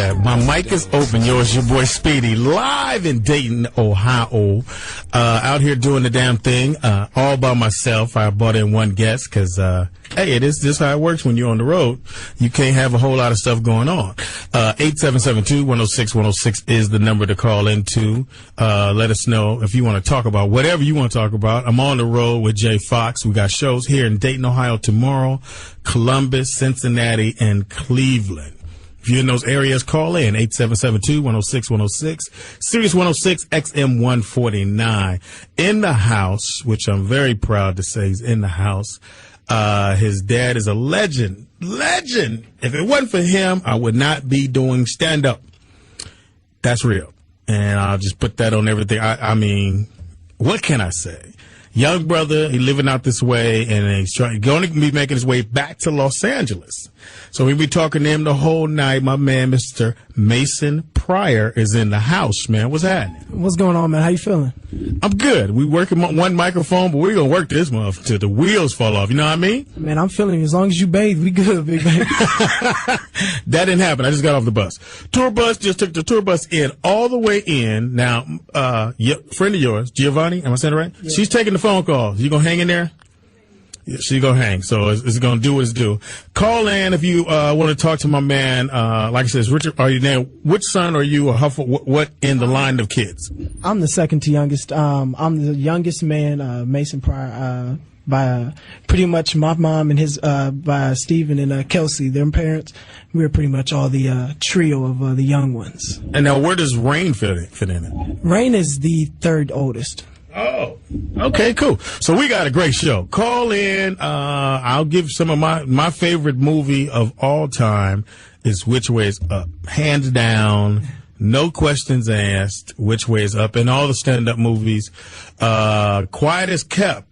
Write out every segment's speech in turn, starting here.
Yeah, my mic is open. Yours, your boy Speedy, live in Dayton, Ohio. Out here doing the damn thing, all by myself. I brought in one guest because, hey, this is how it works when you're on the road. You can't have a whole lot of stuff going on. 877-2-106-106 is the number to call into. Let us know if you want to talk about whatever you want to talk about. I'm on the road with Jay Fox. We got shows here in Dayton, Ohio tomorrow, Columbus, Cincinnati, and Cleveland. If you're in those areas, call in 877-2-106-106, Sirius 106 XM 149. In the house, which I'm very proud to say is in the house. His dad is a legend. If it wasn't for him, I would not be doing stand up. That's real. And I'll just put that on everything. I mean, what can I say? Young brother, he living out this way, and he's going to be making his way back to Los Angeles. So we'll be talking to him the whole night. My man, Mr. Mason Pryor, is in the house, man. What's happening? What's going on, man? How you feeling? I'm good. We working one microphone, but we're going to work this month till the wheels fall off. You know what I mean? Man, I'm feeling as long as you bathe, we good, big man. That didn't happen. I just got off the bus. Tour bus just took the tour bus in all the way in. Now, friend of yours, Giovanni, am I saying it right? Yeah. She's taking the phone calls. You going to hang in there? Yeah, she's going to hang, so it's going to do what it's due. Call in if you want to talk to my man. Like I said, Richard, are you there? Which son are you, or what in the line of kids? I'm the second to youngest. I'm the youngest man, Mason Pryor, by pretty much my mom and his, by Stephen and Kelsey, their parents. We're pretty much all the trio of the young ones. And now where does Rain fit in it? Rain is the third oldest. Oh, okay, cool. So we got a great show. Call in. I'll give some of my favorite movie of all time is Which Way Is Up. Hands down, no questions asked, Which Way Is Up. And all the stand-up movies, Quiet as Kept.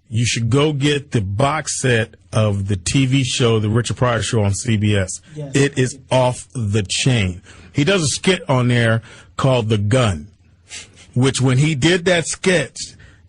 You should go get the box set of the TV show, the Richard Pryor Show on CBS. Yes. It is off the chain. He does a skit on there called The Gun, which when he did that sketch,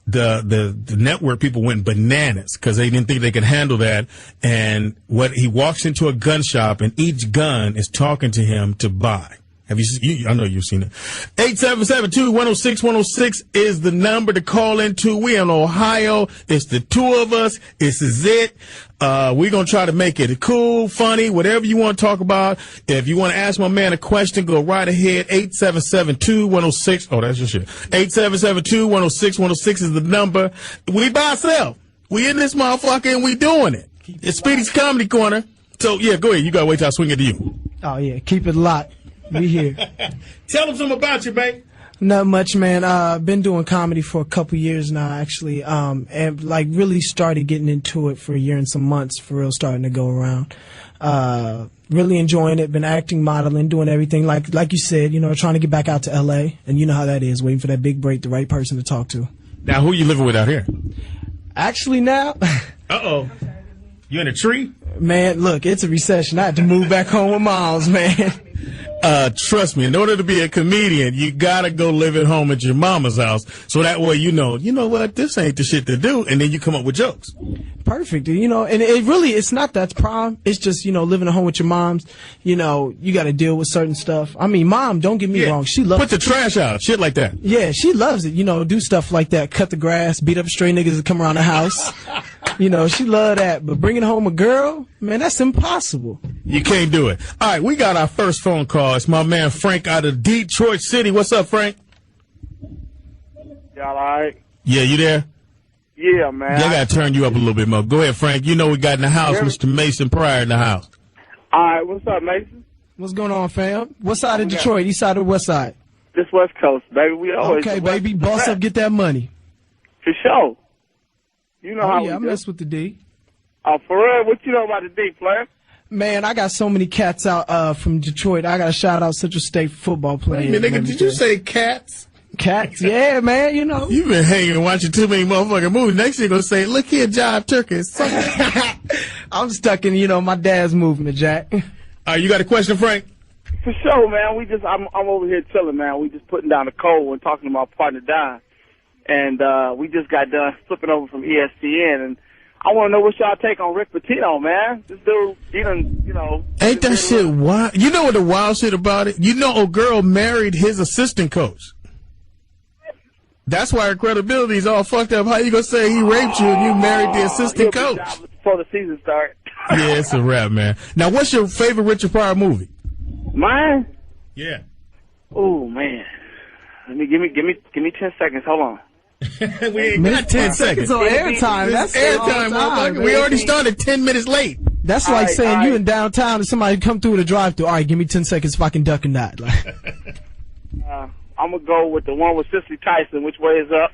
the network people went bananas because they didn't think they could handle that. And he walks into a gun shop and each gun is talking to him to buy. Have you seen? I know you've seen it. 877-2-106-106 is the number to call into. We in Ohio. It's the two of us. This is it. We're going to try to make it cool, funny, whatever you want to talk about. If you want to ask my man a question, go right ahead. 877-2-106. Oh, that's your shit. 877-2-106-106 is the number. We by ourselves. We in this motherfucker and we doing it. It's Speedy's Comedy Corner. So, yeah, go ahead. You got to wait till I swing it to you. Oh, yeah. Keep it locked. We here. Tell them something about you, babe. Not much, man. Been doing comedy for a couple years now, actually. And like really started getting into it for a year and some months, for real, starting to go around. Really enjoying it. Been acting, modeling, doing everything. Like you said, you know, trying to get back out to LA. And you know how that is, waiting for that big break, the right person to talk to. Now, who you living with out here? Actually, now. Uh-oh. You in a tree? Man, look, it's a recession. I had to move back home with moms, man. Trust me, in order to be a comedian, you gotta go live at home at your mama's house. So that way you know what, this ain't the shit to do. And then you come up with jokes. Perfect. You know, and it's not that's problem. It's just, you know, living at home with your moms, you know, you gotta deal with certain stuff. I mean, mom, don't get me wrong. She loves Put the trash out, shit like that. Yeah, she loves it. You know, do stuff like that. Cut the grass, beat up stray niggas that come around the house. You know, she love that. But bringing home a girl, man, that's impossible. You can't do it. All right, we got our first phone call. It's my man Frank out of Detroit City. What's up, Frank? Y'all all right? Yeah, you there? Yeah, man. I got to turn you up a little bit more. Go ahead, Frank. You know we got in the house, Mr. Mason Pryor in the house. All right, what's up, Mason? What's going on, fam? What side of Detroit? East side or west side? This West Coast, baby. We always okay, baby. Boss up, get that money. For sure. You know how we I do. mess with the D. Oh, for real? What you know about the D, player? Man, I got so many cats out from Detroit. I got to shout out Central State football players. Wait a minute, nigga, did you say cats? Cats, yeah, man, you know. You've been hanging and watching too many motherfucking movies. Next thing you're going to say, look here, Jive Turkey. I'm stuck in, you know, my dad's movement, Jack. All right, you got a question, Frank? For sure, man. I'm over here chilling, man. We just putting down the cold and talking to my partner, Don. And we just got done flipping over from ESPN. And I want to know what y'all take on Rick Pitino, man. This dude, he done, you know. Ain't that shit wild? You know what the wild shit about it? You know, a girl married his assistant coach. That's why her credibility is all fucked up. How you gonna say he raped you and you married the assistant coach? Before the season starts. Yeah, it's a wrap, man. Now, what's your favorite Richard Pryor movie? Mine? Yeah. Oh man. Give me 10 seconds. Hold on. We ain't got 10 seconds. So airtime. That's airtime, motherfucker. We already started 10 minutes late. That's like saying you in downtown and somebody come through the drive-thru. All right, give me 10 seconds if I can duck or not. I'm gonna go with the one with Cicely Tyson. Which way is up?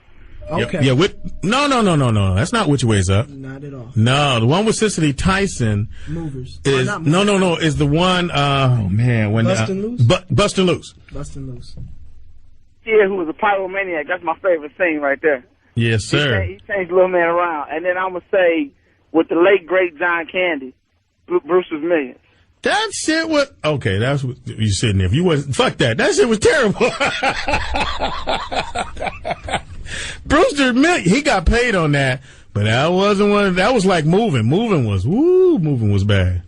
Okay. Yeah. No. That's not Which Way Is Up. Not at all. No, the one with Cicely Tyson. Movers. Is no. Is the one? Oh man, when Bustin' Loose. Bustin' Loose. Bustin' Loose. Yeah, who was a pyromaniac. That's my favorite scene right there. Yes, sir. He changed the little man around. And then I'm going to say, with the late, great John Candy, Brewster's Millions. That shit was... Okay, that's what you sitting there. If you wasn't... Fuck that. That shit was terrible. Brewster's Millions, he got paid on that, but that wasn't one... That was like Moving. Moving was bad.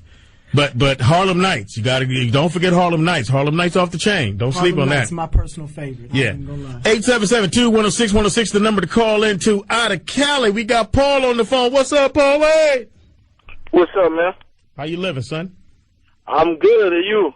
But Harlem Nights, you don't forget Harlem Nights. Harlem Nights off the chain. Don't sleep on that. That's my personal favorite. Yeah. 877-210-610, the number to call into out of Cali. We got Paul on the phone. What's up, Paul? Hey. What's up, man? How you living, son? I'm good. Are you?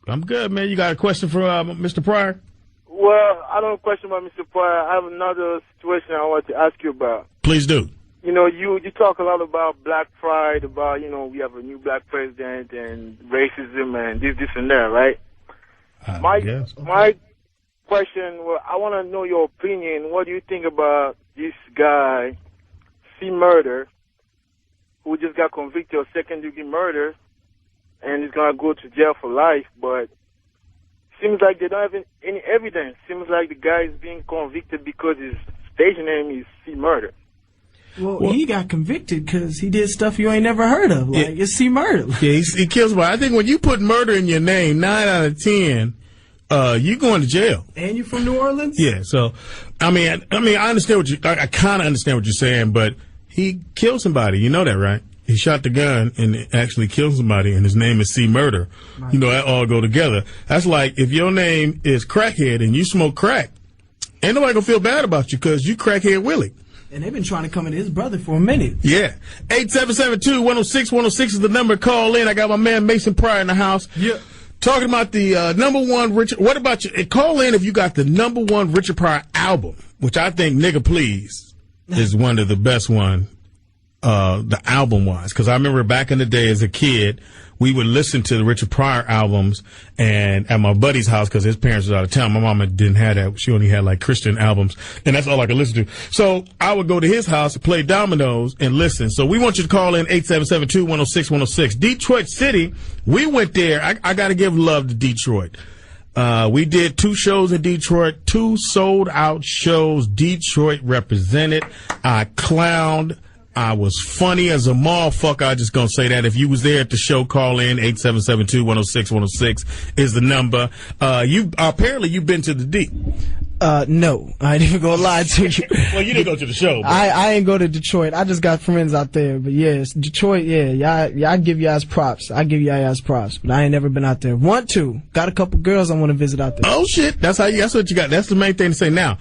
I'm good, man. You got a question for Mr. Pryor? Well, I don't have a question about Mr. Pryor. I have another situation I want to ask you about. Please do. You know, you talk a lot about black pride, about, you know, we have a new black president and racism and this and that, right? My question, well, I want to know your opinion. What do you think about this guy, C. Murder, who just got convicted of second-degree murder and is going to go to jail for life, but seems like they don't have any evidence. Seems like the guy is being convicted because his stage name is C. Murder. Well, he got convicted because he did stuff you ain't never heard of. Like, it's C. Murder. Yeah, he kills somebody. I think when you put murder in your name, 9 out of 10, you going to jail. And you from New Orleans? Yeah, so, I mean, I understand I kind of understand what you're saying, but he killed somebody. You know that, right? He shot the gun and actually killed somebody, and his name is C. Murder. Right. You know, that all go together. That's like if your name is Crackhead and you smoke crack, ain't nobody gonna feel bad about you because you Crackhead Willie. And they've been trying to come into his brother for a minute. Yeah. 877-210-610 is the number. Call in. I got my man Mason Pryor in the house. Yeah. Talking about the number one Richard. What about you? Call in if you got the number one Richard Pryor album, which I think Nigga Please is one of the best one, the album wise. Because I remember back in the day as a kid, we would listen to the Richard Pryor albums and at my buddy's house because his parents was out of town. My mama didn't have that. She only had like Christian albums and that's all I could listen to. So I would go to his house and play dominoes and listen. So we want you to call in 877-210-610. Detroit City, we went there. I got to give love to Detroit. We did 2 shows in Detroit, 2 sold out shows. Detroit represented. I clowned. I was funny as a motherfucker. I just gonna say that. If you was there at the show, call in. 877-210-610 is the number. Apparently you've been to the D. No, I ain't even gonna lie to you. Well, you didn't go to the show. But. I ain't go to Detroit. I just got friends out there. But yes, Detroit, yeah, I give you guys props. I give you guys props. But I ain't never been out there. Want to. Got a couple girls I want to visit out there. Oh shit. That's what you got. That's the main thing to say now.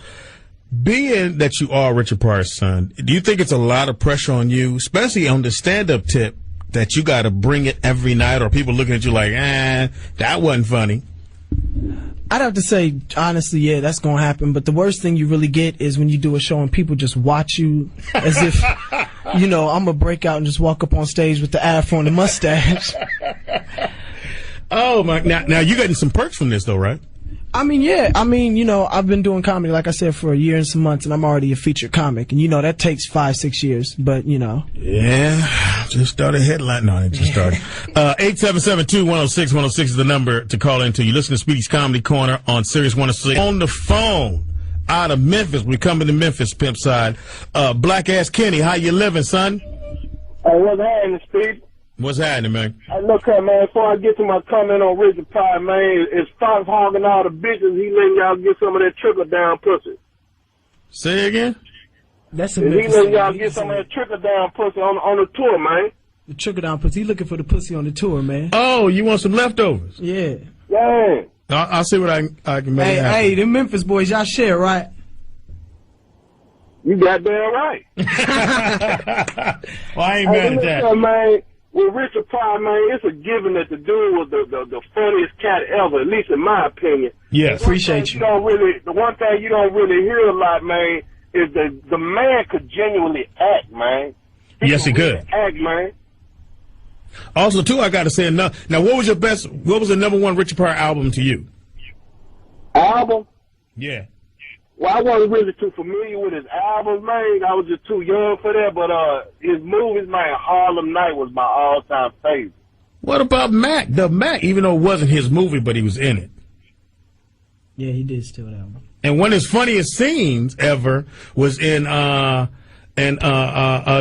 Being that you are Richard Pryor's son, do you think it's a lot of pressure on you, especially on the stand-up tip, that you got to bring it every night, or people looking at you like, that wasn't funny? I'd have to say, honestly, yeah, that's going to happen. But the worst thing you really get is when you do a show and people just watch you as if, you know, I'm going to break out and just walk up on stage with the afro and the mustache. Oh, my. Now you're getting some perks from this, though, right? I mean, yeah. I mean, you know, I've been doing comedy, like I said, for a year and some months, and I'm already a featured comic. And, you know, that takes 5-6 years, but, you know. Yeah, just started headline. No, it just started. 877-210-610 is the number to call into. You listen to Speedy's Comedy Corner on Sirius 106. On the phone out of Memphis. We're coming to Memphis, Pimp Side. Black Ass Kenny, how you living, son? Hey, what's happening, Speed? What's happening, man? Hey, look here, man, before I get to my comment on Richard Pryor, man, is Fox hogging all the bitches, he letting y'all get some of that trickle-down pussy. Say it again? That's a he Memphis let thing. y'all get some of that trickle down pussy on the tour, man. The trickle down pussy. He looking for the pussy on the tour, man. Oh, you want some leftovers? Yeah. Yeah. I'll see what I can make happen. Hey, them Memphis boys, y'all share, right? You goddamn right. Well, I ain't mad at that. Man, with Richard Pryor, man, it's a given that the dude was the funniest cat ever, at least in my opinion. Yeah, appreciate you. The one thing you don't really hear a lot, man, is the man could genuinely act, man. Yes, he could. Act, man. Also, too, I got to say, now, what was the #1 Richard Pryor album to you? Album? Yeah. Well, I wasn't really too familiar with his albums, man. I was just too young for that. But his movies, man, Harlem Night was my all-time favorite. What about Mac? The Mac, even though it wasn't his movie, but he was in it. Yeah, he did steal that one. And one of his funniest scenes ever was in the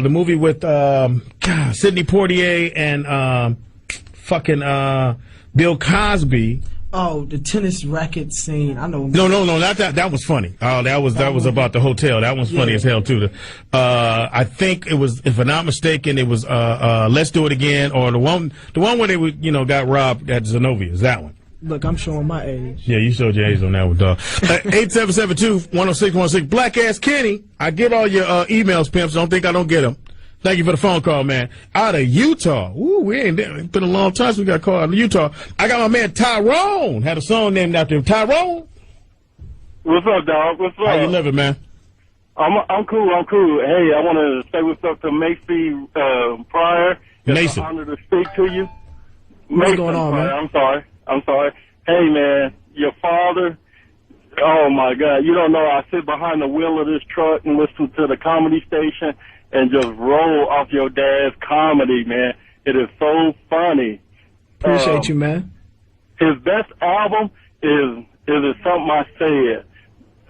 movie with Sidney Poitier and Bill Cosby. Oh, the tennis racket scene. I know. No, not that. That was funny. Oh, that was about the hotel. That was funny as hell too. I think it was, if I'm not mistaken, it was Let's Do It Again, or the one where they got robbed at Zenovia's. That one. Look, I'm showing my age. Yeah, you showed your age on that one, dog. 8772-10616. Black Ass Kenny. I get all your emails, pimps. Don't think I don't get them. Thank you for the phone call, man. Out of Utah. Ooh, it's been a long time since we got called out of Utah. I got my man Tyrone. Had a song named after him. Tyrone? What's up, dog? What's up? How you living, man? I'm cool. Hey, I want to say what's up to Macy Pryor. It's an honor to speak to you. What's going on, Pryor, man? I'm sorry. Hey, man, your father, oh, my God. You don't know, I sit behind the wheel of this truck and listen to the comedy station and just roll off your dad's comedy, man. It is so funny. Appreciate you, man. His best album is It Something I Said.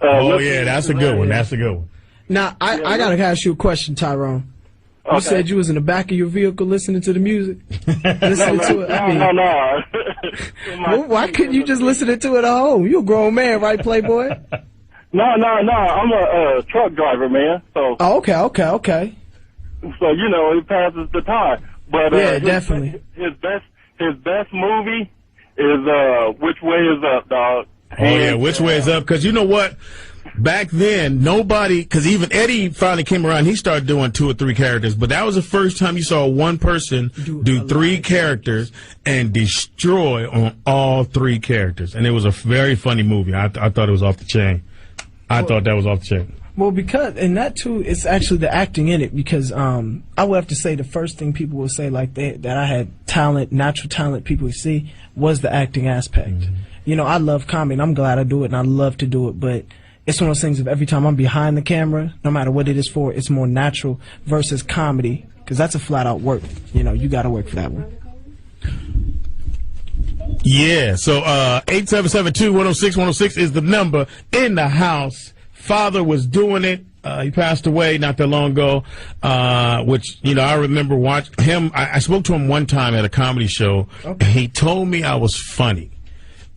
That's a good one. That's a good one. Now, I got to ask you a question, Tyrone. You Okay. said you was in the back of your vehicle listening to the music. Listening to it. I mean, No. well, why couldn't you just listen to it at home? You a grown man, right, Playboy? No. I'm a truck driver, man. So. Oh, okay. So it passes the time. But yeah, definitely. His best movie is Which Way Is Up, dog. Oh yeah, Which Way Is Up? Because you know what? Back then, nobody, because even Eddie finally came around, he started doing 2 or 3 characters, but that was the first time you saw one person do 3 characters and destroy on all 3 characters. And it was a very funny movie. I thought it was off the chain. I thought that was off the chain. Well, and that too, it's actually the acting in it, because I would have to say the first thing people would say, like, that I had talent, natural talent people would see, was the acting aspect. Mm-hmm. You know, I love comedy, and I'm glad I do it, and I love to do it, but it's one of those things of every time I'm behind the camera, no matter what it is for, it's more natural versus comedy, because that's a flat-out work. You know, you got to work for that one. Yeah, so 8772-106-106 is the number in the house. Father was doing it. He passed away not that long ago, which, I remember watching him. I spoke to him one time at a comedy show, and he told me I was funny.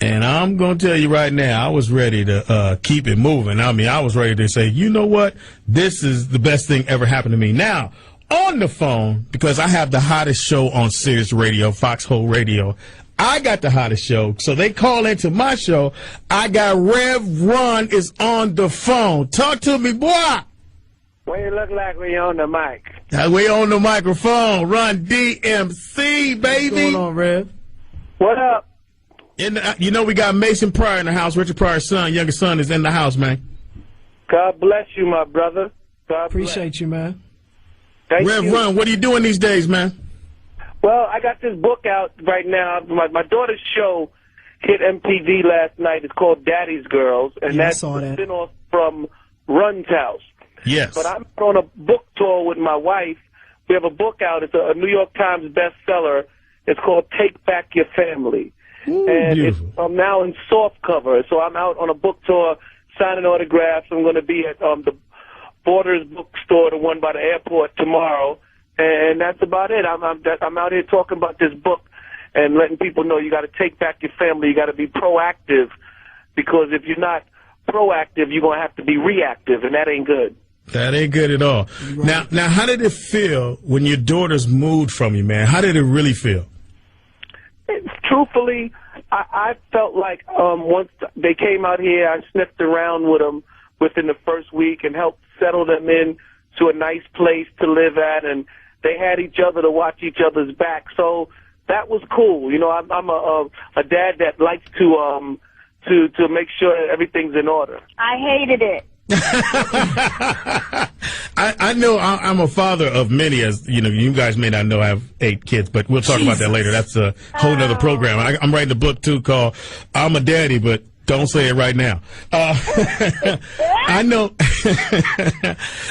And I'm going to tell you right now, I was ready to keep it moving. I mean, I was ready to say, you know what? This is the best thing ever happened to me. Now, on the phone, because I have the hottest show on Sirius Radio, Foxhole Radio, I got the hottest show, so they call into my show. I got Rev Run is on the phone. Talk to me, boy. What you look like when you're on the mic? We on the microphone. Run DMC, baby. What's going on, Rev? What up? We got Mason Pryor in the house. Richard Pryor's son, youngest son, is in the house, man. God bless you, my brother. God Appreciate you, man. Thank Rev you. Run, what are you doing these days, man? Well, I got this book out right now. My daughter's show hit MTV last night. It's called Daddy's Girls, and that's a spin-off from Run's house. Yes. But I'm on a book tour with my wife. We have a book out. It's a New York Times bestseller. It's called Take Back Your Family. Ooh, and I'm now in soft cover. So I'm out on a book tour signing autographs. I'm going to be at the Borders bookstore, the one by the airport, tomorrow. And that's about it. I'm out here talking about this book and letting people know you got to take back your family. You got to be proactive, because if you're not proactive, you're going to have to be reactive, and that ain't good. That ain't good at all. Right. Now, how did it feel when your daughters moved from you, man? How did it really feel? Truthfully, I felt like once they came out here, I sniffed around with them within the first week and helped settle them in to a nice place to live at, and they had each other to watch each other's back. So that was cool. You know, I'm a dad that likes to make sure everything's in order. I hated it. I know I'm a father of many, as you know. You guys may not know I have 8 kids, but we'll talk about that later. That's a whole nother program. I'm writing a book too called "I'm a Daddy," but don't say it right now. I know,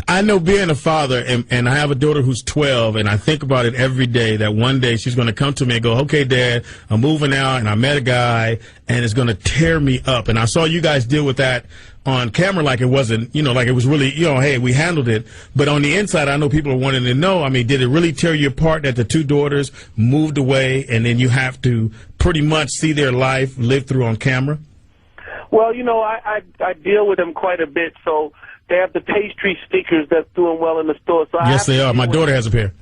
I know being a father, and I have a daughter who's 12, and I think about it every day that one day she's going to come to me and go, "Okay, Dad, I'm moving out, and I met a guy, and it's going to tear me up." And I saw you guys deal with that on camera like it wasn't, you know, like it was really, you know, hey, we handled it. But on the inside, I know people are wanting to know, I mean, did it really tear you apart that the 2 daughters moved away, and then you have to pretty much see their life lived through on camera? Well, you know, I deal with them quite a bit, so they have the pastry stickers that's doing well in the store. So yes, they are. My daughter has a pair.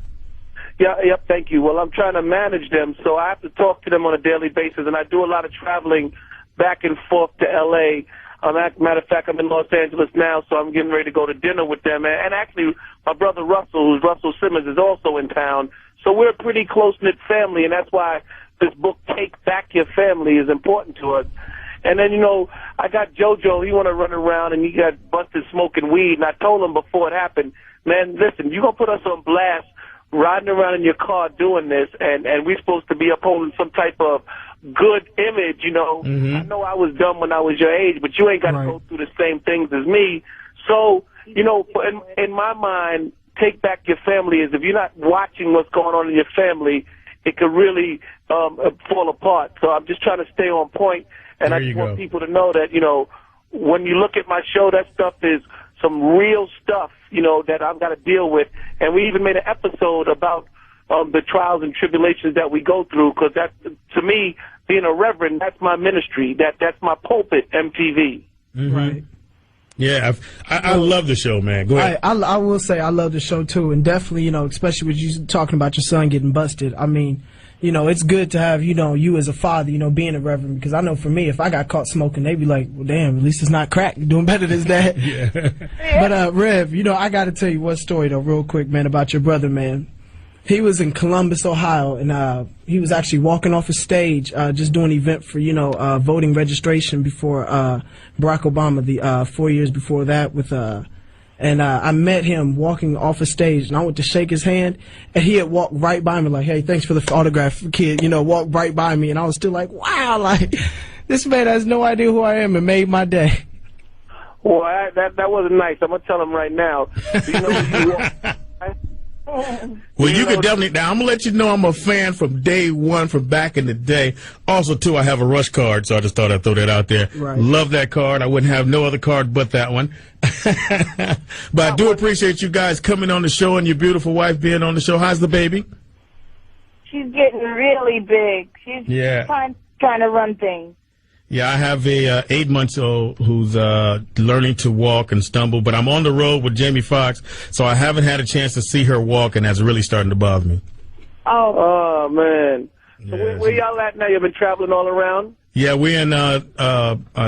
Yeah, yep, thank you. Well, I'm trying to manage them, so I have to talk to them on a daily basis, and I do a lot of traveling back and forth to L.A. Matter of fact, I'm in Los Angeles now, so I'm getting ready to go to dinner with them. And actually, my brother Russell, who's Russell Simmons, is also in town. So we're a pretty close-knit family, and that's why this book, Take Back Your Family, is important to us. And then, you know, I got JoJo. He want to run around, and he got busted smoking weed. And I told him before it happened, man, listen, you're going to put us on blast riding around in your car doing this, and we're supposed to be upholding some type of good image, you know. I know I was dumb when I was your age, but you ain't got to go through the same things as me. So, you know, in my mind, Take Back Your Family is if you're not watching what's going on in your family, it could really fall apart. So I'm just trying to stay on point, and I just want people to know that, you know, when you look at my show, that stuff is some real stuff, you know, that I've got to deal with. And we even made an episode about the trials and tribulations that we go through, because that, to me, being a reverend, that's my ministry. That's my pulpit, MTV. Right. Yeah, I love the show, man. Go ahead. I will say I love the show, too, and definitely, you know, especially with you talking about your son getting busted. I mean, you know, it's good to have, you know, you as a father, you know, being a reverend, because I know for me, if I got caught smoking, they'd be like, well, damn, at least it's not crack. You're doing better than that. Yeah. But, Rev, you know, I got to tell you one story, though, real quick, man, about your brother, man. He was in Columbus, Ohio, and he was actually walking off a stage just doing an event for, you know, voting registration before Barack Obama, the 4 years before that, with and I met him walking off a stage, and I went to shake his hand, and he had walked right by me like, hey, thanks for the autograph, kid, you know, walked right by me, and I was still like, wow, like, this man has no idea who I am and made my day. Well, that wasn't nice. I'm going to tell him right now. You know, you walk, well, you could definitely. Now, I'm gonna let you know I'm a fan from day one, from back in the day. Also, too, I have a Rush card, so I just thought I'd throw that out there. Right. Love that card. I wouldn't have no other card but that one. But I do appreciate you guys coming on the show and your beautiful wife being on the show. How's the baby? She's getting really big. She's trying to run things. Yeah, I have a 8-month-old who's learning to walk and stumble, but I'm on the road with Jamie Foxx, so I haven't had a chance to see her walk, and that's really starting to bother me. Oh man. So where y'all at now? You've been traveling all around? Yeah, we're in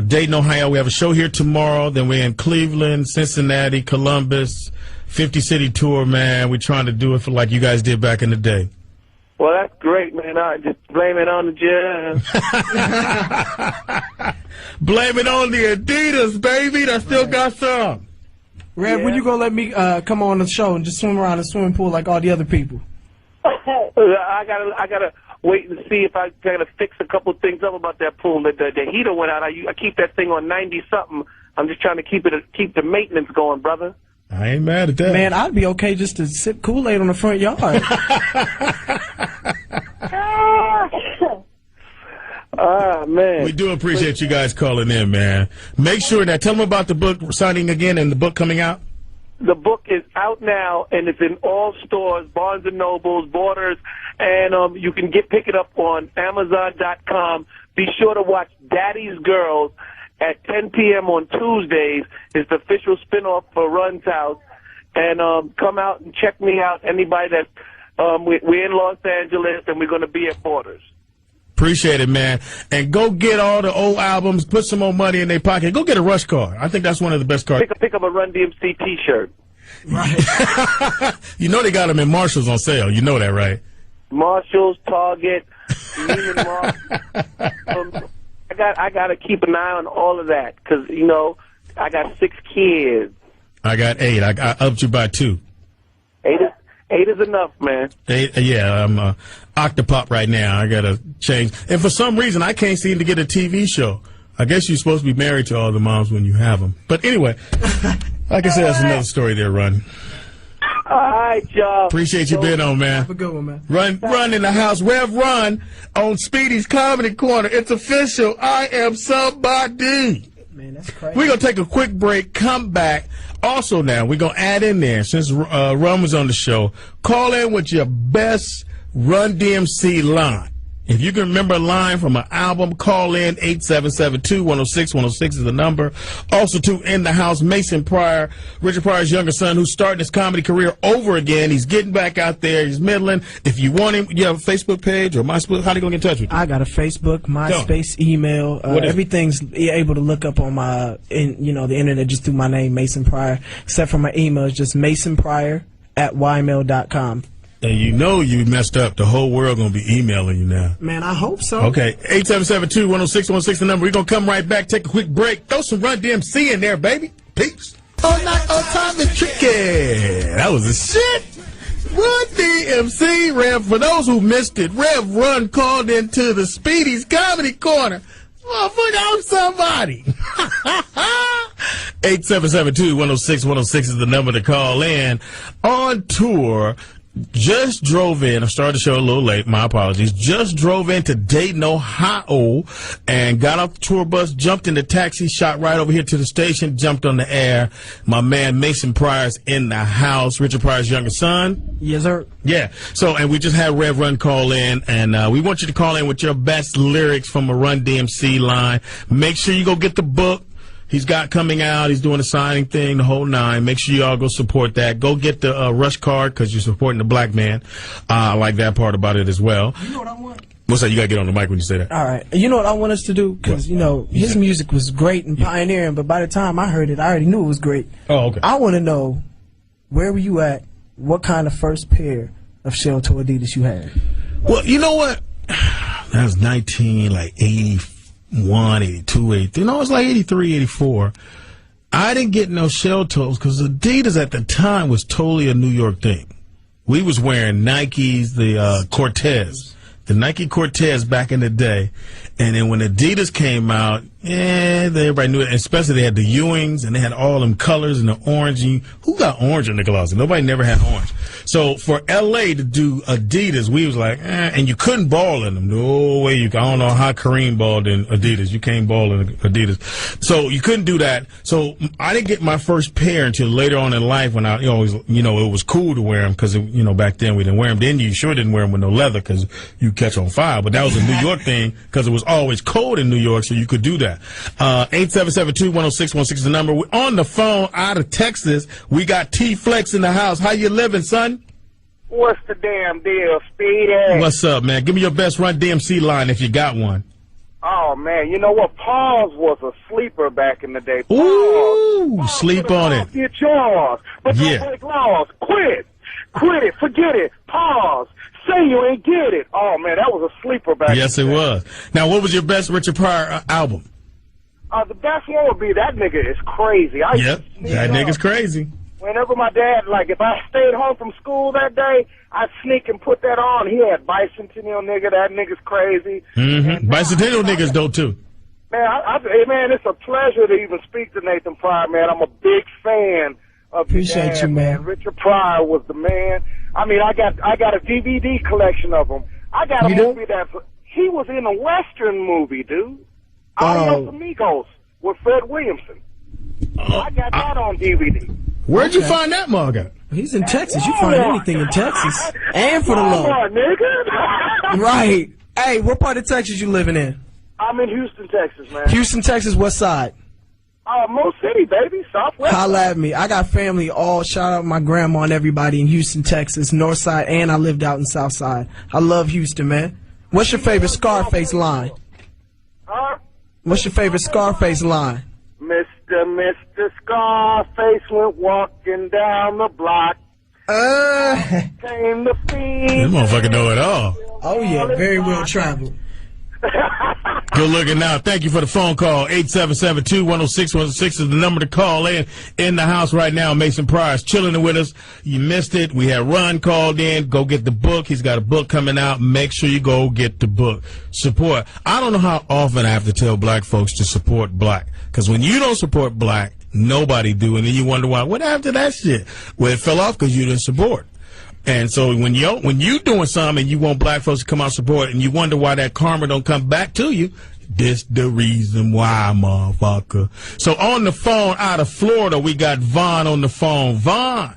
Dayton, Ohio. We have a show here tomorrow. Then we're in Cleveland, Cincinnati, Columbus, 50-city tour, man. We're trying to do it for like you guys did back in the day. Well, that's great, man. I just blame it on the jazz. Blame it on the Adidas, baby. That still got some. Rev, when you gonna let me come on the show and just swim around the swimming pool like all the other people? I gotta wait and see if I gotta fix a couple things up about that pool. The heater went out. I keep that thing on 90-something. I'm just trying to keep the maintenance going, brother. I ain't mad at that. Man, I'd be okay just to sip Kool-Aid on the front yard. Man. We do appreciate you guys calling in, man. Make sure that, tell them about the book signing again and the book coming out. The book is out now, and it's in all stores, Barnes & Nobles, Borders, and you can pick it up on Amazon.com. Be sure to watch Daddy's Girls at 10 p.m. on Tuesdays. It's the official spinoff for Run's House. and come out and check me out. Anybody that we're in Los Angeles, and we're going to be at Borders. Appreciate it, man. And go get all the old albums, put some more money in their pocket. Go get a Rush card. I think that's one of the best cards. Pick up a Run DMC T-shirt. Right. You know they got them in Marshalls on sale. You know that, right? Marshalls, Target, Neiman Marcus. I got to keep an eye on all of that because, you know, I got 6 kids. I got 8. I upped you by 2. 8 is enough, man. 8, yeah, I'm Octopop right now. I got to change. And for some reason, I can't seem to get a TV show. I guess you're supposed to be married to all the moms when you have them. But anyway, like I said, that's another story there, Run. All right, y'all. Appreciate you being on, man. Have a good one, man. Run in the house. Rev Run on Speedy's Comedy Corner. It's official. I am somebody. Man, that's crazy. We're going to take a quick break, come back. Also now, we're going to add in there, since Run was on the show, call in with your best Run DMC line. If you can remember a line from an album, call in 877-2-106-106 is the number. Also, too, in the house, Mason Pryor, Richard Pryor's younger son, who's starting his comedy career over again. He's getting back out there. He's middling. If you want him, you have a Facebook page or MySpace. How are you going to get in touch with you? I got a Facebook, MySpace, email. Everything's able to look up on the internet just through my name, Mason Pryor, except for my email. It's just masonpryor@ymail.com. And you know you messed up. The whole world going to be emailing you now. Man, I hope so. Okay, 877-2-106-106 the number. We're going to come right back, take a quick break. Throw some Run DMC in there, baby. Peace. All night, all time, and tricky. That was the shit. Run DMC, Rev. For those who missed it, Rev Run called into the Speedy's Comedy Corner. Motherfucker, I'm somebody. 877-2-106-106 is the number to call in. On tour. Just drove in. I started the show a little late. My apologies. Just drove into Dayton, Ohio, and got off the tour bus, jumped in the taxi, shot right over here to the station, jumped on the air. My man Mason Pryor's in the house. Richard Pryor's younger son. Yes, sir. Yeah. So, and we just had Rev Run call in, and we want you to call in with your best lyrics from a Run DMC line. Make sure you go get the book. He's got coming out. He's doing a signing thing, the whole 9. Make sure y'all go support that. Go get the Rush card because you're supporting the black man. I like that part about it as well. You know what I want? What's that? You got to get on the mic when you say that. All right. You know what I want us to do? Because, his music was great and pioneering, but by the time I heard it, I already knew it was great. Oh, okay. I want to know, where were you at? What kind of first pair of shell toe Adidas you had? Well, you know what? That was 1984. 82, 83. No, it was like 83, 84. I didn't get no shell toes because Adidas at the time was totally a New York thing. We was wearing Nikes, the Cortez. The Nike Cortez back in the day. And then when Adidas came out, everybody knew it. Especially they had the Ewings and they had all them colors and the orange. Who got orange in the closet? Nobody never had orange. So for LA to do Adidas, we was like, and you couldn't ball in them. No way. I don't know how Kareem balled in Adidas. You can't ball in Adidas. So you couldn't do that. So I didn't get my first pair until later on in life when it was cool to wear them because, back then we didn't wear them. Then you sure didn't wear them with no leather because you catch on fire. But that was a New York thing because it was always cold in New York, so you could do that. 877-2-106-106 is the number. We're on the phone out of Texas. We got T-Flex in the house. How you living, son? What's the damn deal, Speedy? What's up, man? Give me your best Run DMC line if you got one. Oh, man, you know what? Pause was a sleeper back in the day. Pause. Ooh, Pause. Sleep on it. Get yours. But don't break laws. Quit it. Forget it. Pause. Say you ain't get it. Oh, man, that was a sleeper back Yes, it was. Now, what was your best Richard Pryor album? The best one would be That Nigga Is Crazy. Yep, That Nigga's Crazy. Whenever my dad, if I stayed home from school that day, I'd sneak and put that on. He had Bicentennial Nigga, That Nigga's Crazy. Mm-hmm. Bicentennial Nigga's dope, too. Man, man, it's a pleasure to even speak to Nathan Pryor, man. I'm a big fan of Appreciate dad, you, man. Richard Pryor was the man. I mean, I got a DVD collection of him. I got a movie he was in a Western movie, dude. Adios Amigos with Fred Williamson. I got that on DVD. Where'd you find that mug at? He's in Texas. You find anything in Texas. And for the low. Nigga. Right. Hey, what part of Texas you living in? I'm in Houston, Texas, man. Houston, Texas, what side? Mo City, baby, Southwest. Holla at me. I got family all, shout out my grandma and everybody in Houston, Texas, North Side, and I lived out in South Side. I love Houston, man. What's your favorite Scarface line? Huh? What's your favorite Scarface line? Mr. Scarface went walking down the block. Came the fiend. This motherfucker know it all. Oh, yeah, very well traveled. Good looking out. Thank you for the phone call. 877-210-616 is the number to call in. In the house right now, Mason Pryor's chilling with us. You missed it. We had Run called in. Go get the book. He's got a book coming out. Make sure you go get the book. Support. I don't know how often I have to tell black folks to support black. Because when you don't support black, nobody do. And then you wonder why. What happened to that shit? Well, it fell off because you didn't support. And so when you doing something and you want black folks to come out support and you wonder why that karma don't come back to you, this the reason why, motherfucker. So on the phone out of Florida, we got Vaughn on the phone. Vaughn.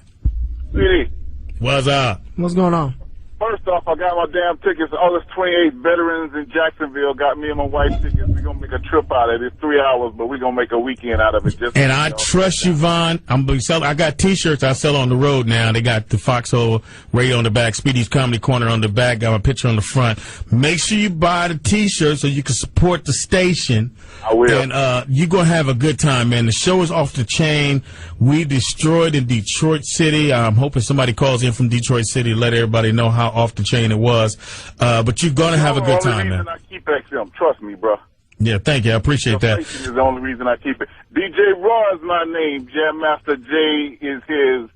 Speedy. What's up? What's going on? First off, I got my damn tickets. All us 28 veterans in Jacksonville got me and my wife tickets. We're going to make a trip out of it. It's 3 hours, but we're going to make a weekend out of it. And I trust you, Vaughn. I got T-shirts I sell on the road now. They got the Foxhole Radio on the back, Speedy's Comedy Corner on the back, got my picture on the front. Make sure you buy the T-shirt so you can support the station. I will. And you're going to have a good time, man. The show is off the chain. We destroyed in Detroit City. I'm hoping somebody calls in from Detroit City to let everybody know how off the chain it was. But you're going to have a good time, man. I keep XM. Trust me, bro. Yeah, thank you. I appreciate that. Is the only reason I keep it. DJ Raw is my name. Jam Master J is his.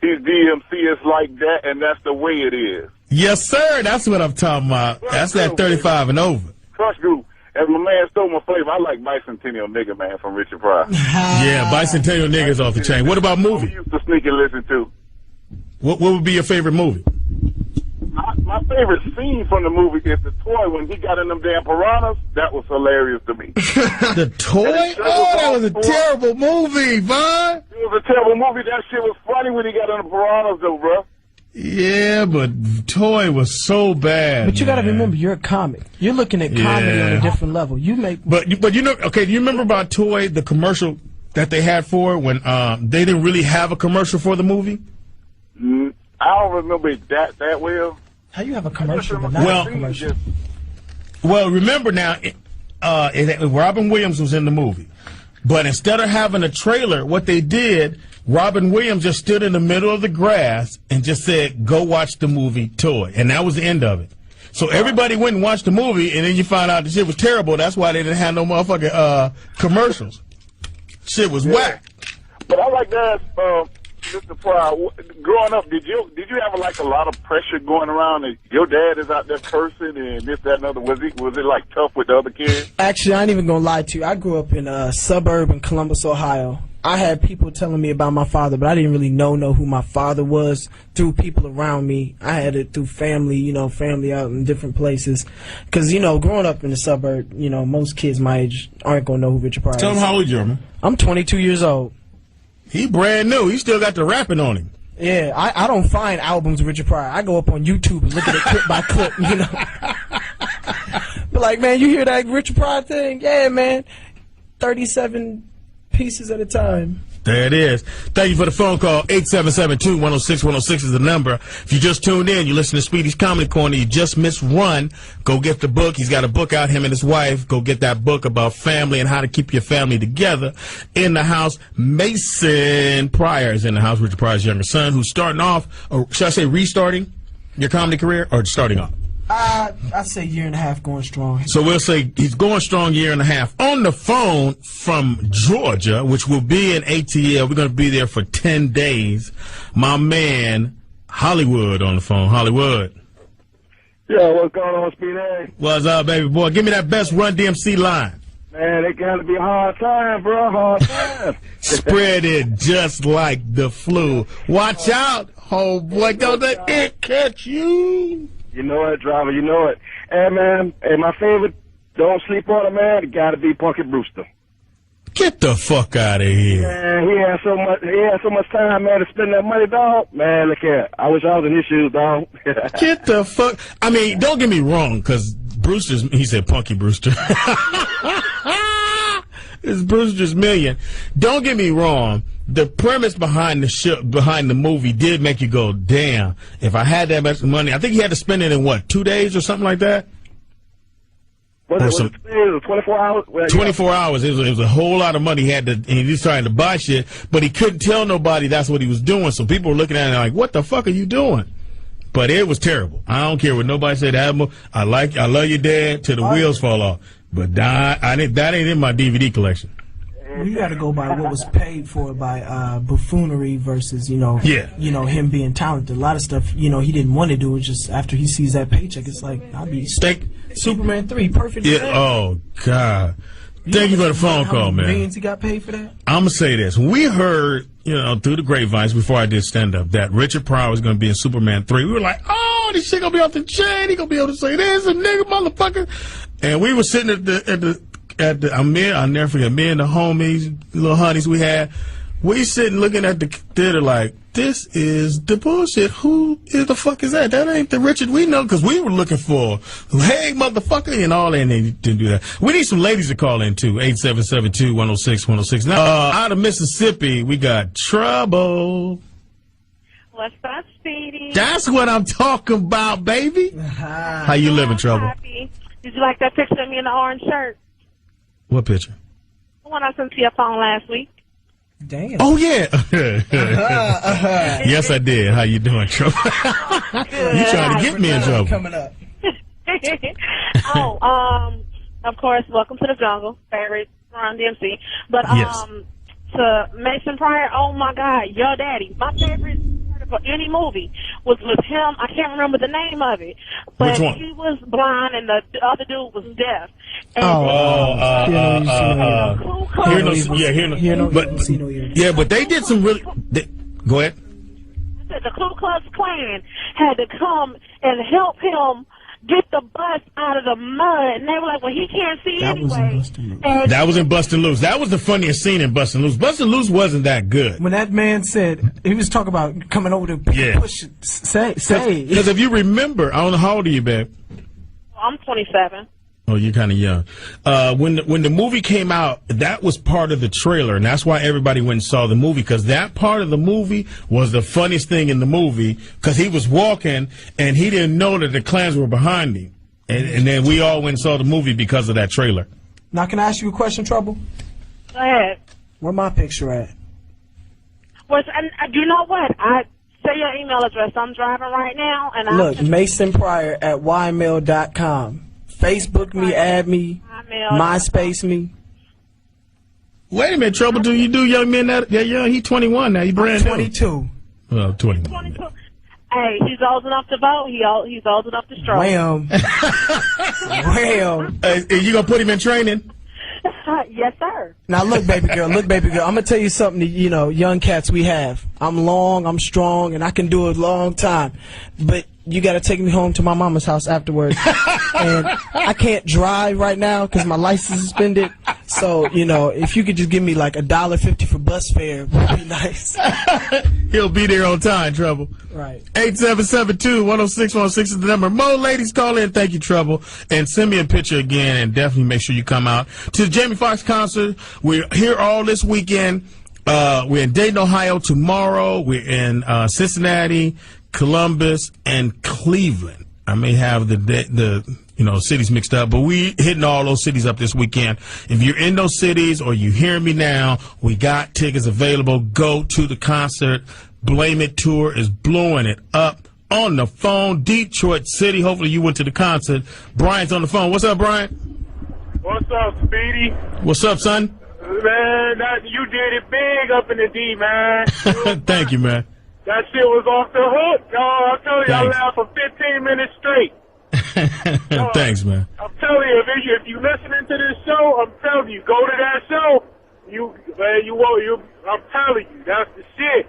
His DMC is like that, and that's the way it is. Yes, sir. That's what I'm talking about. That's that 35 and over. Crush Group. As my man stole my flavor, I like Bicentennial Nigga, man, from Richard Pryor. Yeah, Bicentennial Nigga's off the chain. What about movie? We used to sneak and listen to. What would be your favorite movie? My favorite scene from the movie is the toy when he got in them damn piranhas. That was hilarious to me. The toy? Oh, that was a terrible movie, Vaughn. It was a terrible movie. That shit was funny when he got in the piranhas, though, bro. Yeah, but Toy was so bad. But you got to remember, you're a comic. You're looking at comedy on a different level. You make. But you know, okay. Do you remember about Toy, the commercial that they had for it when they didn't really have a commercial for the movie? I don't remember it that well. How you have a commercial but not a commercial? Well, remember now, Robin Williams was in the movie, but instead of having a trailer, what they did. Robin Williams just stood in the middle of the grass and just said, go watch the movie Toy. And that was the end of it. So everybody went and watched the movie, and then you find out the shit was terrible. That's why they didn't have no motherfucking commercials. Shit was whack. But I like that, Mr. Pryor. Growing up, did you have a lot of pressure going around? And your dad is out there cursing and this, that, and other. Was it like tough with the other kids? Actually, I ain't even gonna lie to you. I grew up in a suburb in Columbus, Ohio. I had people telling me about my father, but I didn't really know who my father was through people around me. I had it through family, family out in different places. Because, growing up in the suburb, most kids my age aren't going to know who Richard Pryor is. Tell them how old you are, man. I'm 22 years old. He brand new. He still got the rapping on him. Yeah, I don't find albums of Richard Pryor. I go up on YouTube and look at it clip by clip, But like, man, you hear that Richard Pryor thing? Yeah, man. 37 pieces at a time. There it is. Thank you for the phone call. 877-210-6106 is the number. If you just tuned in, you listen to Speedy's Comedy Corner, you just missed Run, go get the book. He's got a book out, him and his wife. Go get that book about family and how to keep your family together. In the house, Mason Pryor is in the house, Richard Pryor's younger son, who's starting off, or should I say restarting your comedy career, or starting off? I'd say year and a half going strong. So we'll say he's going strong year and a half. On the phone from Georgia, which will be in ATL, we're going to be there for 10 days. My man, Hollywood on the phone. Hollywood. Yeah, what's going on, Speedy? What's up, baby boy? Give me that best Run DMC line. Man, it got to be a hard time, bro. Hard time. Spread it just like the flu. Watch out, homeboy. Don't let it catch you. You know it, driver. You know it. Hey, man. Hey, my favorite, don't sleep on it, man. It got to be Punky Brewster. Get the fuck out of here. Man, he had so much time, man, to spend that money, dog. Man, look here. I wish I was in his shoes, dog. Get the fuck. I mean, don't get me wrong, because Brewster's, he said Punky Brewster. It's Brewster's Million. Don't get me wrong. The premise behind the movie did make you go, damn, if I had that much money. I think he had to spend it in, what, 2 days or something like that? Was it 24 hours? Well, 24 hours. It was a whole lot of money he had to, and he was trying to buy shit, but he couldn't tell nobody that's what he was doing. So people were looking at it like, what the fuck are you doing? But it was terrible. I don't care what nobody said. I love your dad till the wheels fall off. But that ain't in my DVD collection. You got to go by what was paid for by buffoonery versus, him being talented. A lot of stuff, he didn't want to do. It just after he sees that paycheck, it's like, I'll be Superman 3, perfect. Yeah. Oh God. Thank you for the phone call, man. Millions he got paid for that. I'm gonna say this: we heard, through the grapevines before I did stand up, that Richard Pryor was gonna be in Superman 3. We were like, oh, this shit gonna be off the chain. He gonna be able to say this, a nigga motherfucker. And we were sitting at the I'll never forget, me and the homies, little honeys we had, we sitting looking at the theater like, this is the bullshit. Who the fuck is that? That ain't the Richard we know, because we were looking for, hey, motherfucker, and all that, and they didn't do that. We need some ladies to call in, too, 877-2-106-106. Now, out of Mississippi, we got Trouble. What's up, Speedy? That's what I'm talking about, baby. How you living, Trouble? Happy. Did you like that picture of me in the orange shirt? What picture? The one I sent to your phone last week. Damn. Oh, yeah. Yes, I did. How you doing, Trouble? You trying to get me in trouble. Coming up. Of course, welcome to the jungle. Favorite Run DMC. But, yes. To Mason Pryor, oh my God, your daddy. My favorite for any movie was with him. I can't remember the name of it. But which one? He was blind and the other dude was deaf. And but they did some really. Go ahead. The Ku Klux Klan had to come and help him get the bus out of the mud, and they were like, well, he can't see anyway. That was in Bustin' Loose. That was the funniest scene in Bustin' Loose. Bustin' Loose wasn't that good. When that man said, he was talking about coming over to push it, say. Because if you remember, I don't know, how old are you, babe? I'm 27. Oh, you're kind of young. When the movie came out, that was part of the trailer, and that's why everybody went and saw the movie, because that part of the movie was the funniest thing in the movie, because he was walking, and he didn't know that the Klans were behind him. And then we all went and saw the movie because of that trailer. Now, can I ask you a question, Trouble? Go ahead. Where my picture at? And you know what? I say your email address. I'm driving right now. And look, Mason Pryor at ymail.com. Facebook me, add me, MySpace me. Wait a minute, Trouble. Do you do young men that young? He's 21 now. He brand new. 22. Well, 21. 22. Hey, he's old enough to vote. He's old enough to stroke. Wham. Wham. You gonna put him in training? Yes, sir. Now look, baby girl. I'm gonna tell you something. That, young cats we have. I'm long, I'm strong, and I can do it a long time. But you got to take me home to my mama's house afterwards. And I can't drive right now because my license is suspended. So, if you could just give me like $1.50 for bus fare, would be nice. He'll be there on time, Trouble. Right. 877-2-106-106 is the number. More ladies, call in. Thank you, Trouble. And send me a picture again, and definitely make sure you come out to the Jamie Foxx concert. We're here all this weekend. We're in Dayton, Ohio tomorrow. We're in Cincinnati, Columbus, and Cleveland. I may have the cities mixed up, but we hitting all those cities up this weekend. If you're in those cities or you hear me now, we got tickets available. Go to the concert. Blame It Tour is blowing it up on the phone. Detroit City. Hopefully you went to the concert. Brian's on the phone. What's up, Brian? What's up, Speedy? What's up, son? Man, you did it big up in the D, man. Thank you, man. That shit was off the hook, y'all. I'm telling you, I laughed for 15 minutes straight. Thanks, man. I'm telling you, if you listening to this show, I'm telling you, go to that show. I'm telling you, that's the shit.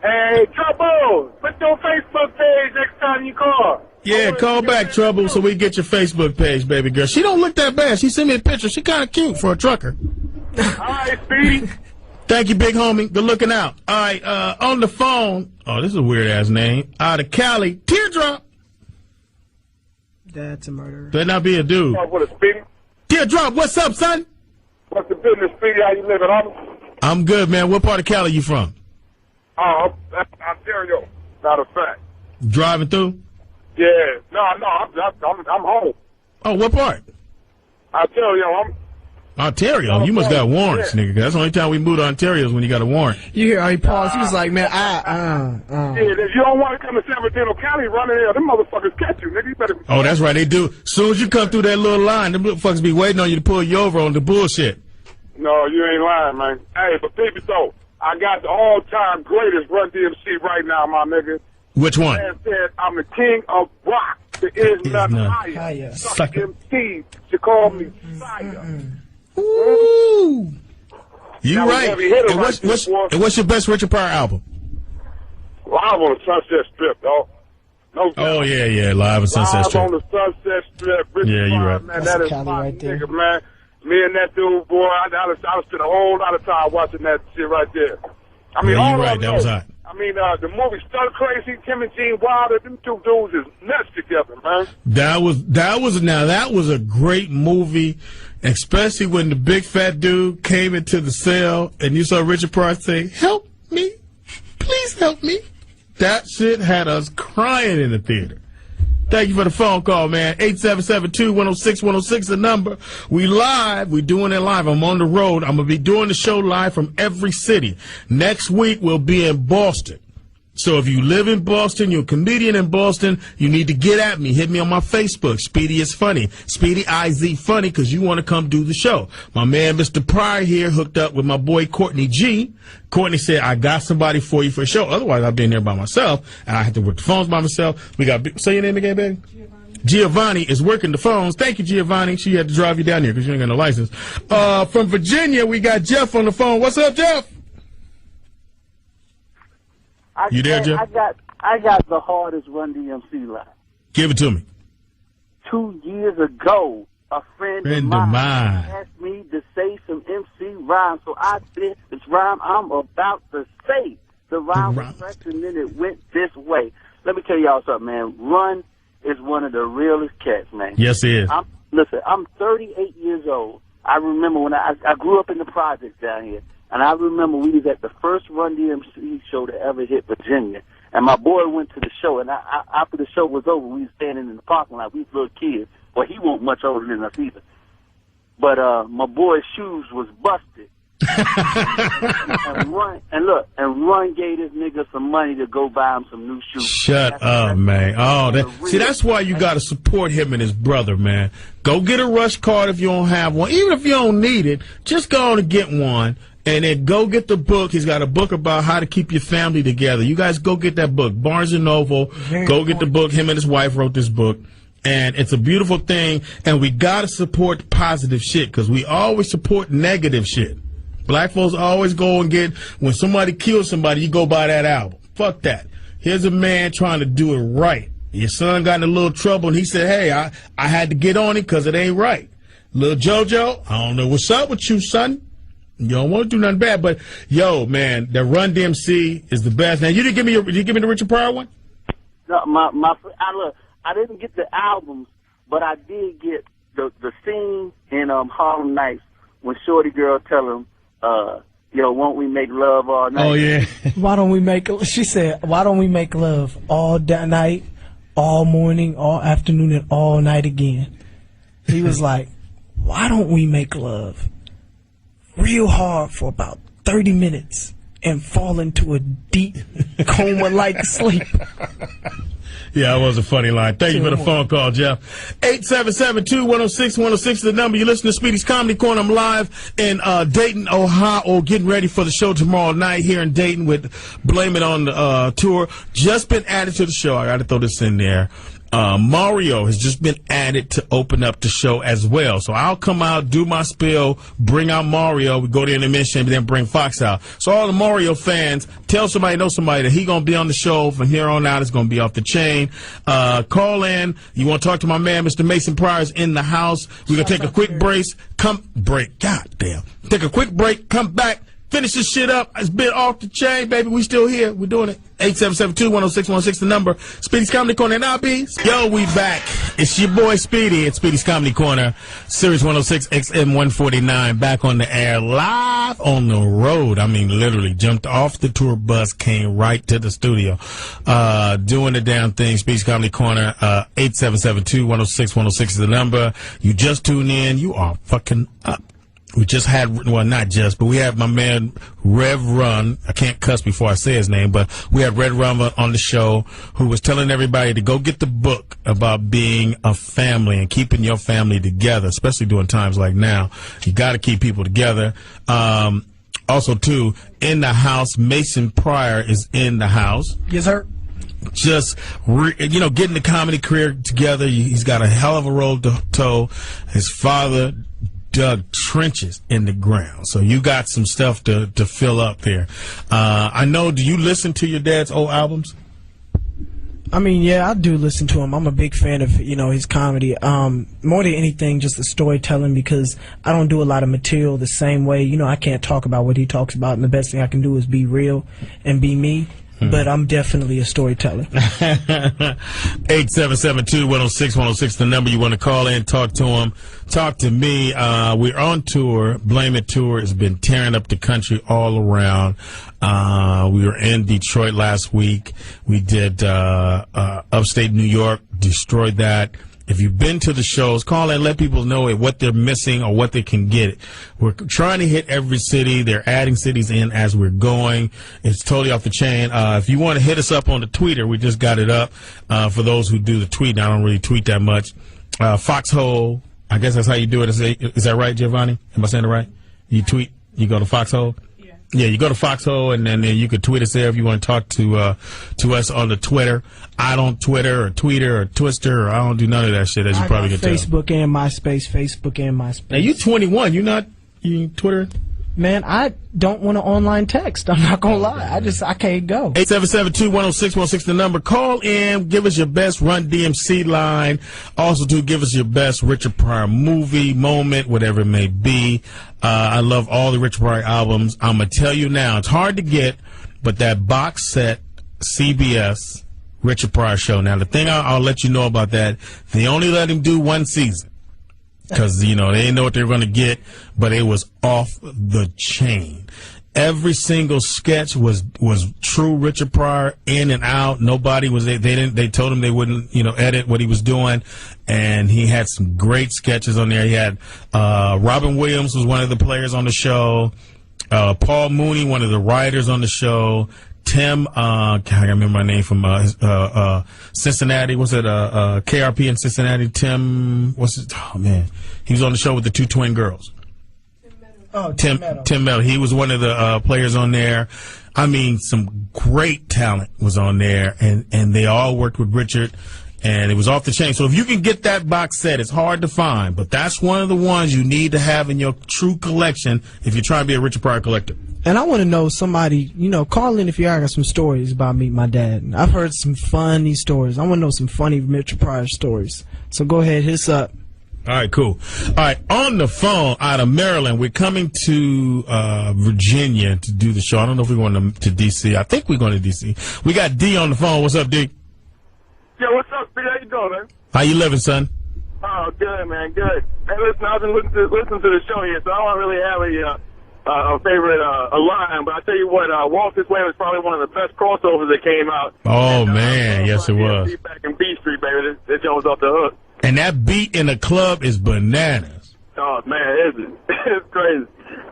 Hey, Trouble, put your Facebook page next time you call. Yeah, call back, Trouble, so we get your Facebook page, baby girl. She don't look that bad. She sent me a picture. She kind of cute for a trucker. All right, Speedy. Thank you, big homie. Good looking out. All right, on the phone. Oh, this is a weird-ass name. Out of Cali, Teardrop. That's a murderer. Better not be a dude. What a Speedy. Teardrop, what's up, son? What's the business, Speedy? How you living, I'm good, man. What part of Cali you from? Ontario, matter of fact. Driving through? Yeah. No, I'm home. Oh, what part? Ontario, Ontario? You must got warrants, nigga. That's the only time we moved to Ontario is when you got a warrant. You hear how he paused? He was like, man, Yeah, if you don't want to come to San Bernardino County, run in there. Them motherfuckers catch you, nigga. You better. Oh, that's right. They do. As soon as you come through that little line, them motherfuckers be waiting on you to pull you over on the bullshit. No, you ain't lying, man. Hey, but baby, though, I got the all-time greatest Run DMC right now, my nigga. Which one? Man said, I'm the king of rock. There is none higher. Suck MC to call me sire. Ooh. You right. And what's your best Richard Pryor album? Live on the Sunset Strip, dog. No doubt. Oh, yeah, Live on Sunset Strip. Live on the Sunset Strip. Richard you're Pryor, right. Man, that is my nigga, man. Me and that dude, boy, I spent a whole lot of time watching that shit right there. I mean, you're right. That was hot. I mean, the movie Stir Crazy, Tim and Gene Wilder, them two dudes is nuts together, man. That was a great movie, especially when the big fat dude came into the cell and you saw Richard Pryor say, "Help me, please help me." That shit had us crying in the theater. Thank you for the phone call, man. 877-210-6106, the number. We live. We doing it live. I'm on the road. I'm going to be doing the show live from every city. Next week, we'll be in Boston. So if you live in Boston, you're a comedian in Boston, you need to get at me. Hit me on my Facebook. Speedy is funny. Speedy IZ funny because you want to come do the show. My man, Mr. Pryor here, hooked up with my boy, Courtney G. Courtney said, I got somebody for you for a show. Otherwise, I've been there by myself, and I have to work the phones by myself. We got, say your name again, baby? Giovanni is working the phones. Thank you, Giovanni. She had to drive you down here because you ain't got no license. From Virginia, we got Jeff on the phone. What's up, Jeff? You there, Jeff? I got the hardest Run DMC line. Give it to me. 2 years ago, a friend of mine asked me to say some MC rhymes, so I did this rhyme I'm about to say. The rhyme was fresh, and then it went this way. Let me tell y'all something, man. Run is one of the realest cats, man. Yes, he is. Listen, I'm 38 years old. I remember when I grew up in the projects down here. And I remember we was at the first Run DMC show to ever hit Virginia. And my boy went to the show, and after the show was over, we was standing in the parking lot. We was little kids. Well, he wasn't much older than us either. But my boy's shoes was busted. and Run gave this nigga some money to go buy him some new shoes. Shut up, man. See, that's why you got to support him and his brother, man. Go get a Rush card if you don't have one. Even if you don't need it, just go on and get one. And then go get the book. He's got a book about how to keep your family together. You guys go get that book. Barnes & Noble. Go get the book. Him and his wife wrote this book. And it's a beautiful thing. And we got to support positive shit because we always support negative shit. Black folks always go and get, when somebody kills somebody, you go buy that album. Fuck that. Here's a man trying to do it right. Your son got in a little trouble and he said, hey, I had to get on it because it ain't right. Little JoJo, I don't know what's up with you, son. You don't want to do nothing bad, but yo, man, the Run DMC is the best. Now, you didn't give me the Richard Pryor one? No, I didn't get the albums, but I did get the scene in Harlem Nights when Shorty Girl tell him, won't we make love all night? Oh yeah. She said, why don't we make love all night, all morning, all afternoon, and all night again? He was like, why don't we make love real hard for about 30 minutes and fall into a deep coma-like sleep? Yeah, that was a funny line. Thank you for the phone call, Jeff. 877-210-6106, the number. You listen to Speedy's Comedy Corner. I'm live in Dayton, Ohio, getting ready for the show tomorrow night here in Dayton with Blame It On the tour. Just been added to the show. I got to throw this in there. Mario has just been added to open up the show as well. So I'll come out, do my spiel, bring out Mario. We go to intermission, then bring Fox out. So all the Mario fans, tell somebody, know somebody that he going to be on the show from here on out. It's going to be off the chain. Call in. You want to talk to my man, Mr. Mason Pryor's in the house. We're going to take a quick break. God damn. Take a quick break. Come back. finish this shit up. It's been off the chain, baby. We still here. We're doing it. 877-210-616, the number. Speedy's Comedy Corner. And yo, we back. It's your boy Speedy. It's Speedy's Comedy Corner, Series 106 XM 149. Back on the air, live on the road. I mean, literally jumped off the tour bus, came right to the studio, doing the damn thing. Speedy's Comedy Corner. 877-210-616 is the number. You just tune in. You are fucking up. We just had, well, not just, but we had my man Rev Run. I can't cuss before I say his name, but we had Rev Run on the show, who was telling everybody to go get the book about being a family and keeping your family together, especially during times like now. You got to keep people together. Also, too, in the house, Mason Pryor is in the house. Yes, sir. Just, getting the comedy career together. He's got a hell of a road to toe. His father dug trenches in the ground, so you got some stuff to fill up there. I know, do you listen to your dad's old albums? I mean, yeah, I do listen to him. I'm a big fan of, his comedy. More than anything, just the storytelling, because I don't do a lot of material the same way. I can't talk about what he talks about, and the best thing I can do is be real and be me. But I'm definitely a storyteller. 877-210-616, the number you want to call in, talk to him, talk to me. We're on tour. Blame It Tour has been tearing up the country all around. We were in Detroit last week. We did upstate New York, destroyed that. If you've been to the shows, call and let people know what they're missing or what they can get. We're trying to hit every city. They're adding cities in as we're going. It's totally off the chain. If you want to hit us up on the Twitter, we just got it up. For those who do the tweet, I don't really tweet that much. Foxhole, I guess that's how you do it. Is that right, Giovanni? Am I saying it right? You tweet, you go to Foxhole? Yeah, you go to Foxhole, and then you could tweet us there if you want to talk to us on the Twitter. I don't Twitter or Tweeter or Twister, or I don't do none of that shit, as you probably can tell. Facebook and MySpace. Now, you 21. You Twitter? Man, I don't want to online text. I'm not going to lie. I can't go. 877-210-616, the number. Call in. Give us your best Run DMC line. Also, give us your best Richard Pryor movie, moment, whatever it may be. I love all the Richard Pryor albums. I'm going to tell you now, it's hard to get, but that box set CBS Richard Pryor show. Now, the thing I'll let you know about that, they only let him do one season. Because, they didn't know what they were going to get, but it was off the chain. Every single sketch was true Richard Pryor, in and out. Nobody was, they told him they wouldn't, edit what he was doing. And he had some great sketches on there. He had, Robin Williams was one of the players on the show. Paul Mooney, one of the writers on the show. Tim, I can't remember my name from Cincinnati. Was it KRP in Cincinnati? Tim, what's it? Oh man, he was on the show with the two twin girls. Oh, Tim Meadow. He was one of the players on there. I mean, some great talent was on there, and they all worked with Richard. And it was off the chain. So if you can get that box set, it's hard to find, but that's one of the ones you need to have in your true collection if you're trying to be a Richard Pryor collector. And I want to know somebody, call in if you got some stories about meeting my dad. I've heard some funny stories. I want to know some funny Richard Pryor stories. So go ahead, hit us up. All right, cool. All right, on the phone out of Maryland, we're coming to Virginia to do the show. I don't know if we're going to D.C. I think we're going to D.C. We got D on the phone. What's up, D? Yo, what's up, Speedy? How you doing, man? How you living, son? Oh, good, man, good. Hey, listen, I've been listening to the show here, so I don't really have a favorite line, but I tell you what, Walk This Way was probably one of the best crossovers that came out. Oh, man, yes, it was. Back in B Street, baby, that show was off the hook. And that beat in the club is bananas. Oh, man, is it? It's crazy.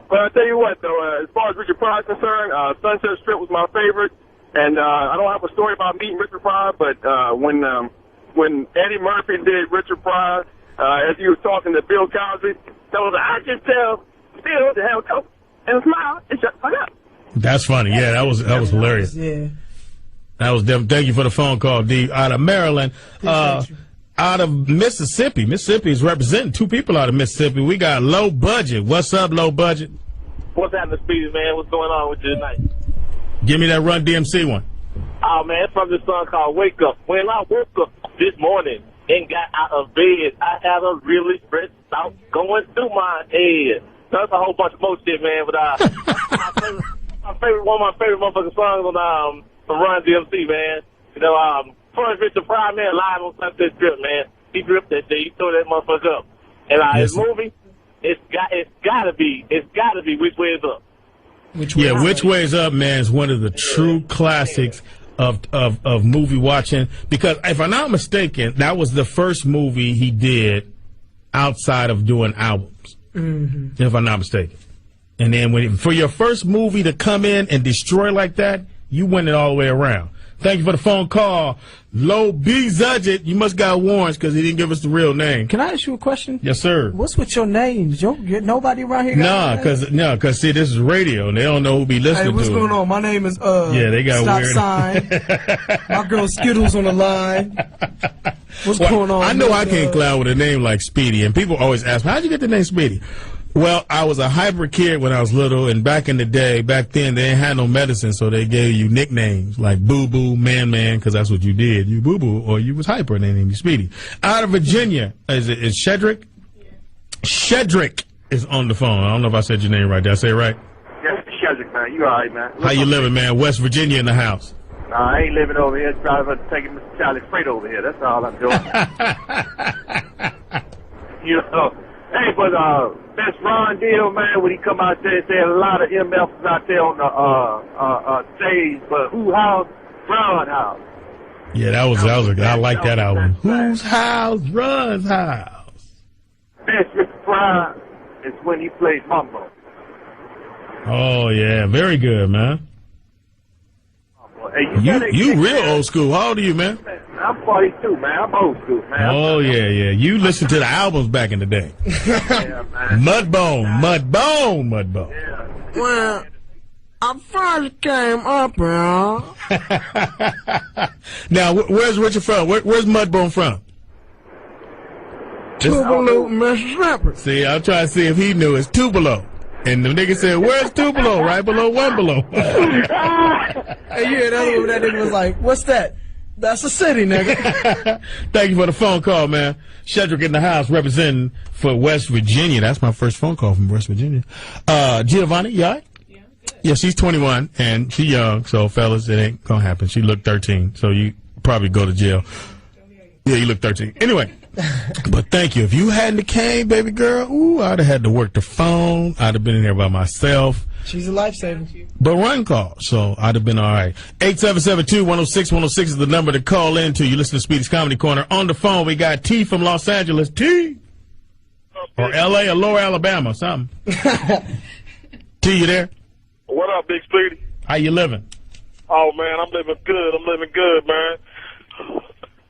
But I tell you what, though, as far as Richard Pryor is concerned, Sunset Strip was my favorite. And I don't have a story about meeting Richard Pryor, but when Eddie Murphy did Richard Pryor, as he was talking to Bill Cosby, that was, I just tell Bill to have a coat and a smile and shut the fuck up. That's funny. Yeah, that was hilarious. Yeah. That was them. Thank you for the phone call, D. Out of Maryland. Out of Mississippi. Mississippi is representing two people out of Mississippi. We got Low Budget. What's up, Low Budget? What's happening, Speedy, man? What's going on with you tonight? Give me that Run DMC one. Oh, man, it's from this song called Wake Up. When I woke up this morning and got out of bed, I had a really stressed thought going through my head. That's a whole bunch of more shit, man, but one of my favorite motherfucking songs on Run DMC, man. You know, first Richard Pryor, man, live on Sunset Strip, man. He gripped that shit. He tore that motherfucker up. And his movie, it's gotta be Which Way Is Up. Which Way Is Up, man, is one of the true classics of movie watching, because if I'm not mistaken, that was the first movie he did outside of doing albums. If I'm not mistaken. And then for your first movie to come in and destroy like that, you win it all the way around. Thank you for the phone call. Low B Zudget. You must got warrants because he didn't give us the real name. Can I ask you a question? Yes, sir. What's with your names? Nobody around here got because see, this is radio and they don't know who be listening to. Hey, what's going on? My name is they got Stop weird. Sign. My girl Skittles on the line. What's going on? I know I can't clown with a name like Speedy, and people always ask me, how'd you get the name Speedy? Well, I was a hyper kid when I was little, and back then, they didn't have no medicine, so they gave you nicknames like Boo Boo, Man Man, because that's what you did. You Boo Boo, or you was hyper, and they named you Speedy. Out of Virginia, is Shedrick? Yeah. Shedrick is on the phone. I don't know if I said your name right. Did I say it right? Yes, Shedrick, man. You all right, man? How you living, man? West Virginia in the house. I ain't living over here. Probably taking Mr. Charlie Freight over here. That's all I'm doing. You know. Hey, but that's Ron deal, man, when he come out there and say a lot of MFs out there on the stage, but who house? Ron house. Yeah, that was I like that album. Whose house? Ron's house. Best Richard Pryor is when he plays Mumbo. Oh yeah, very good, man. Hey, you real old school. How old are you, man? I'm 42, man. I'm old school, man. Oh, yeah. You listened to the albums back in the day. Yeah, man. Mudbone. Yeah. Well, I finally came up, bro. Now, where's Richard from? Where's Mudbone from? Tupelo, Mississippi. See, I'm trying to see if he knew. It's Tupelo. And the nigga said, where's Tupelo? Right below One Below. Hey, you hear that one? That nigga was like, what's that? That's a city, nigga. Thank you for the phone call, man. Shedrick in the house representing for West Virginia. That's my first phone call from West Virginia. Giovanni, you all right? Yeah, good. Yeah, she's 21, and she's young, so fellas, it ain't gonna happen. She looked 13, so you probably go to jail. Yeah, you look 13. Anyway. But thank you. If you hadn't came, baby girl, I'd have had to work the phone. I'd have been in here by myself. She's a lifesaver. But Run call, so I'd have been all right. 877-2-106-106 is the number to call into. You listen to Speedy's Comedy Corner. On the phone, we got T from Los Angeles. T. Or L.A. or Lower Alabama, something. T, you there? What up, Big Speedy? How you living? Oh, man, I'm living good, man.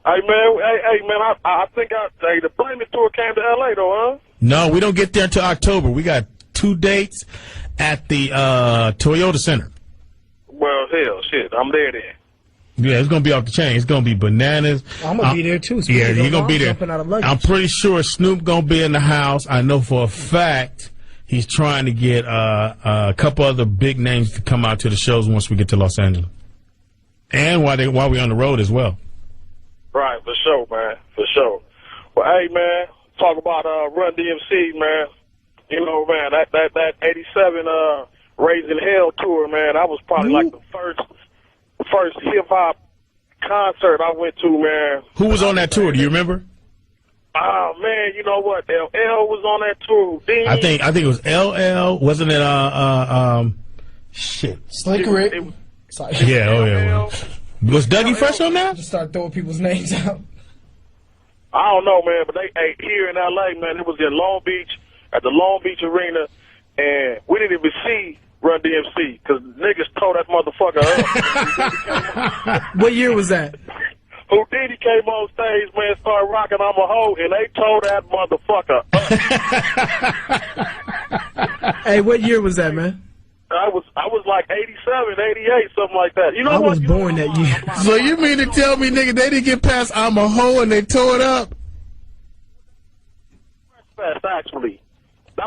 Hey, man, I think the Flaming Tour came to L.A., though, huh? No, we don't get there until October. We got 2 dates at the Toyota Center. Well, hell, shit, I'm there then. Yeah, it's going to be off the chain. It's going to be bananas. I'm going to be there, too. Yeah, you're going to be there. I'm pretty sure Snoop going to be in the house. I know for a fact he's trying to get a couple other big names to come out to the shows once we get to Los Angeles. And while we're on the road as well. Right, for sure, man, for sure. Well, hey, man, talk about Run DMC, man. You know, man, that 87 Raising Hell tour, man, that was probably like the first hip-hop concert I went to, man. Who was on that tour? Do you remember? Oh, man, you know what? LL was on that tour. I think it was LL. Wasn't it, shit. Slick Rick. Yeah, oh, yeah. Was Dougie Fresh on that? Just start throwing people's names out. I don't know, man, but here in L.A., man, it was in Long Beach, at the Long Beach Arena, and we didn't even see Run DMC, because niggas tore that motherfucker up. What year was that? Houdini came on stage, man, started rocking I'm a Hoe, and they tore that motherfucker up. Hey, what year was that, man? I was like 87, 88, something like that. You know I what? was born that year. So you mean to tell me, nigga, they didn't get past I'm a Hoe and they tore it up? Actually.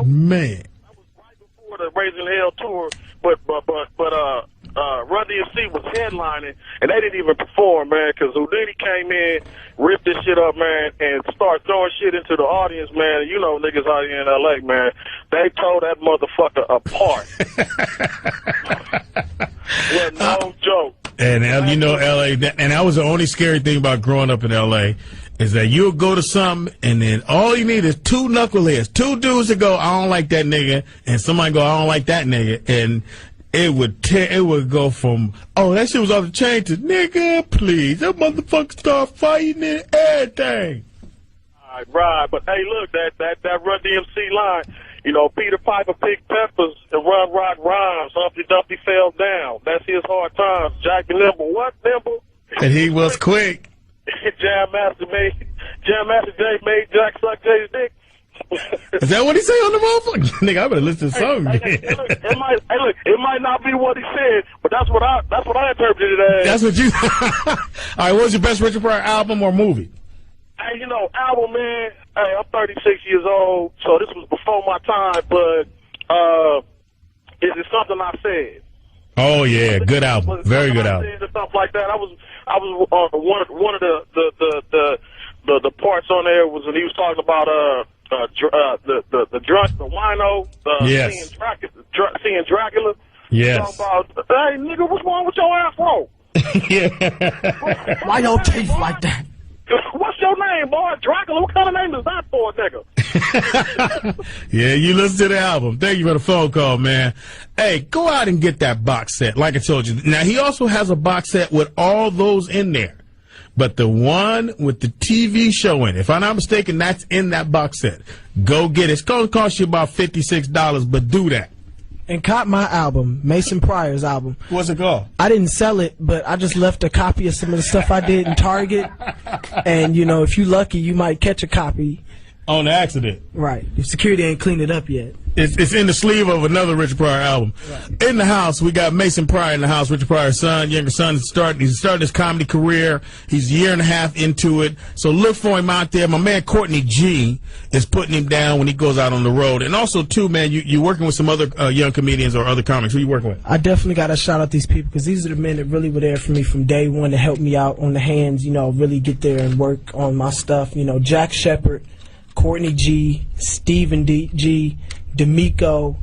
Man. That was right before the Raising Hell tour, but Run DMC was headlining, and they didn't even perform, man, because Houdini came in, ripped this shit up, man, and started throwing shit into the audience, man. You know niggas out here in L.A., man. They tore that motherfucker apart. And you know, L.A., and that was the only scary thing about growing up in L.A., is that you'll go to something, and then all you need is two knuckleheads, two dudes to go, I don't like that nigga, and somebody go, I don't like that nigga, and it would go from, oh, that shit was off the chain to, nigga, please, that motherfucker start fighting and everything. Right, but hey, look, that Run DMC line, you know, Peter Piper picked peppers and Run Rock rhymes. Humpty Dumpty fell down. That's his hard times. Jack be nimble. What, nimble? And he was quick. Jam Master Jay made Jack suck Jay's dick. Is that what he say on the motherfucker? Nigga, I better listen to the song. It might not be what he said, but that's what I interpreted it as. That's what you. All right, what was your best Richard Pryor album or movie? Hey, you know, album, man. Hey, I'm 36 years old, so this was before my time. But is it something I said? Oh yeah, good album, very good album. And stuff like that. I was one of the parts on there was when he was talking about the drunk, the wino, yes, seeing Dracula. Yes. Talking about, hey nigga, what's wrong with your afro? Yeah. Why your teeth like that? What's your name, boy? Dracula? What kind of name is that for a nigga? Yeah, you listen to the album. Thank you for the phone call, man. Hey, go out and get that box set, like I told you. Now, he also has a box set with all those in there. But the one with the TV show in it, if I'm not mistaken, that's in that box set. Go get it. It's going to cost you about $56, but do that. And caught my album, Mason Pryor's album. What's it called? I didn't sell it, but I just left a copy of some of the stuff I did in Target. And, you know, if you're lucky, you might catch a copy. On accident. Right. If security ain't cleaned it up yet. It's in the sleeve of another Richard Pryor album. Right. In the house, we got Mason Pryor in the house. Richard Pryor's son, younger son, he's starting his comedy career. He's a year and a half into it. So look for him out there. My man Courtney G is putting him down when he goes out on the road. And also, too, man, you're working with some other young comedians or other comics. Who you working with? I definitely got to shout out these people because these are the men that really were there for me from day one to help me out on the hands, you know, really get there and work on my stuff. You know, Jack Shepard, Courtney G, Stephen G, D'Amico,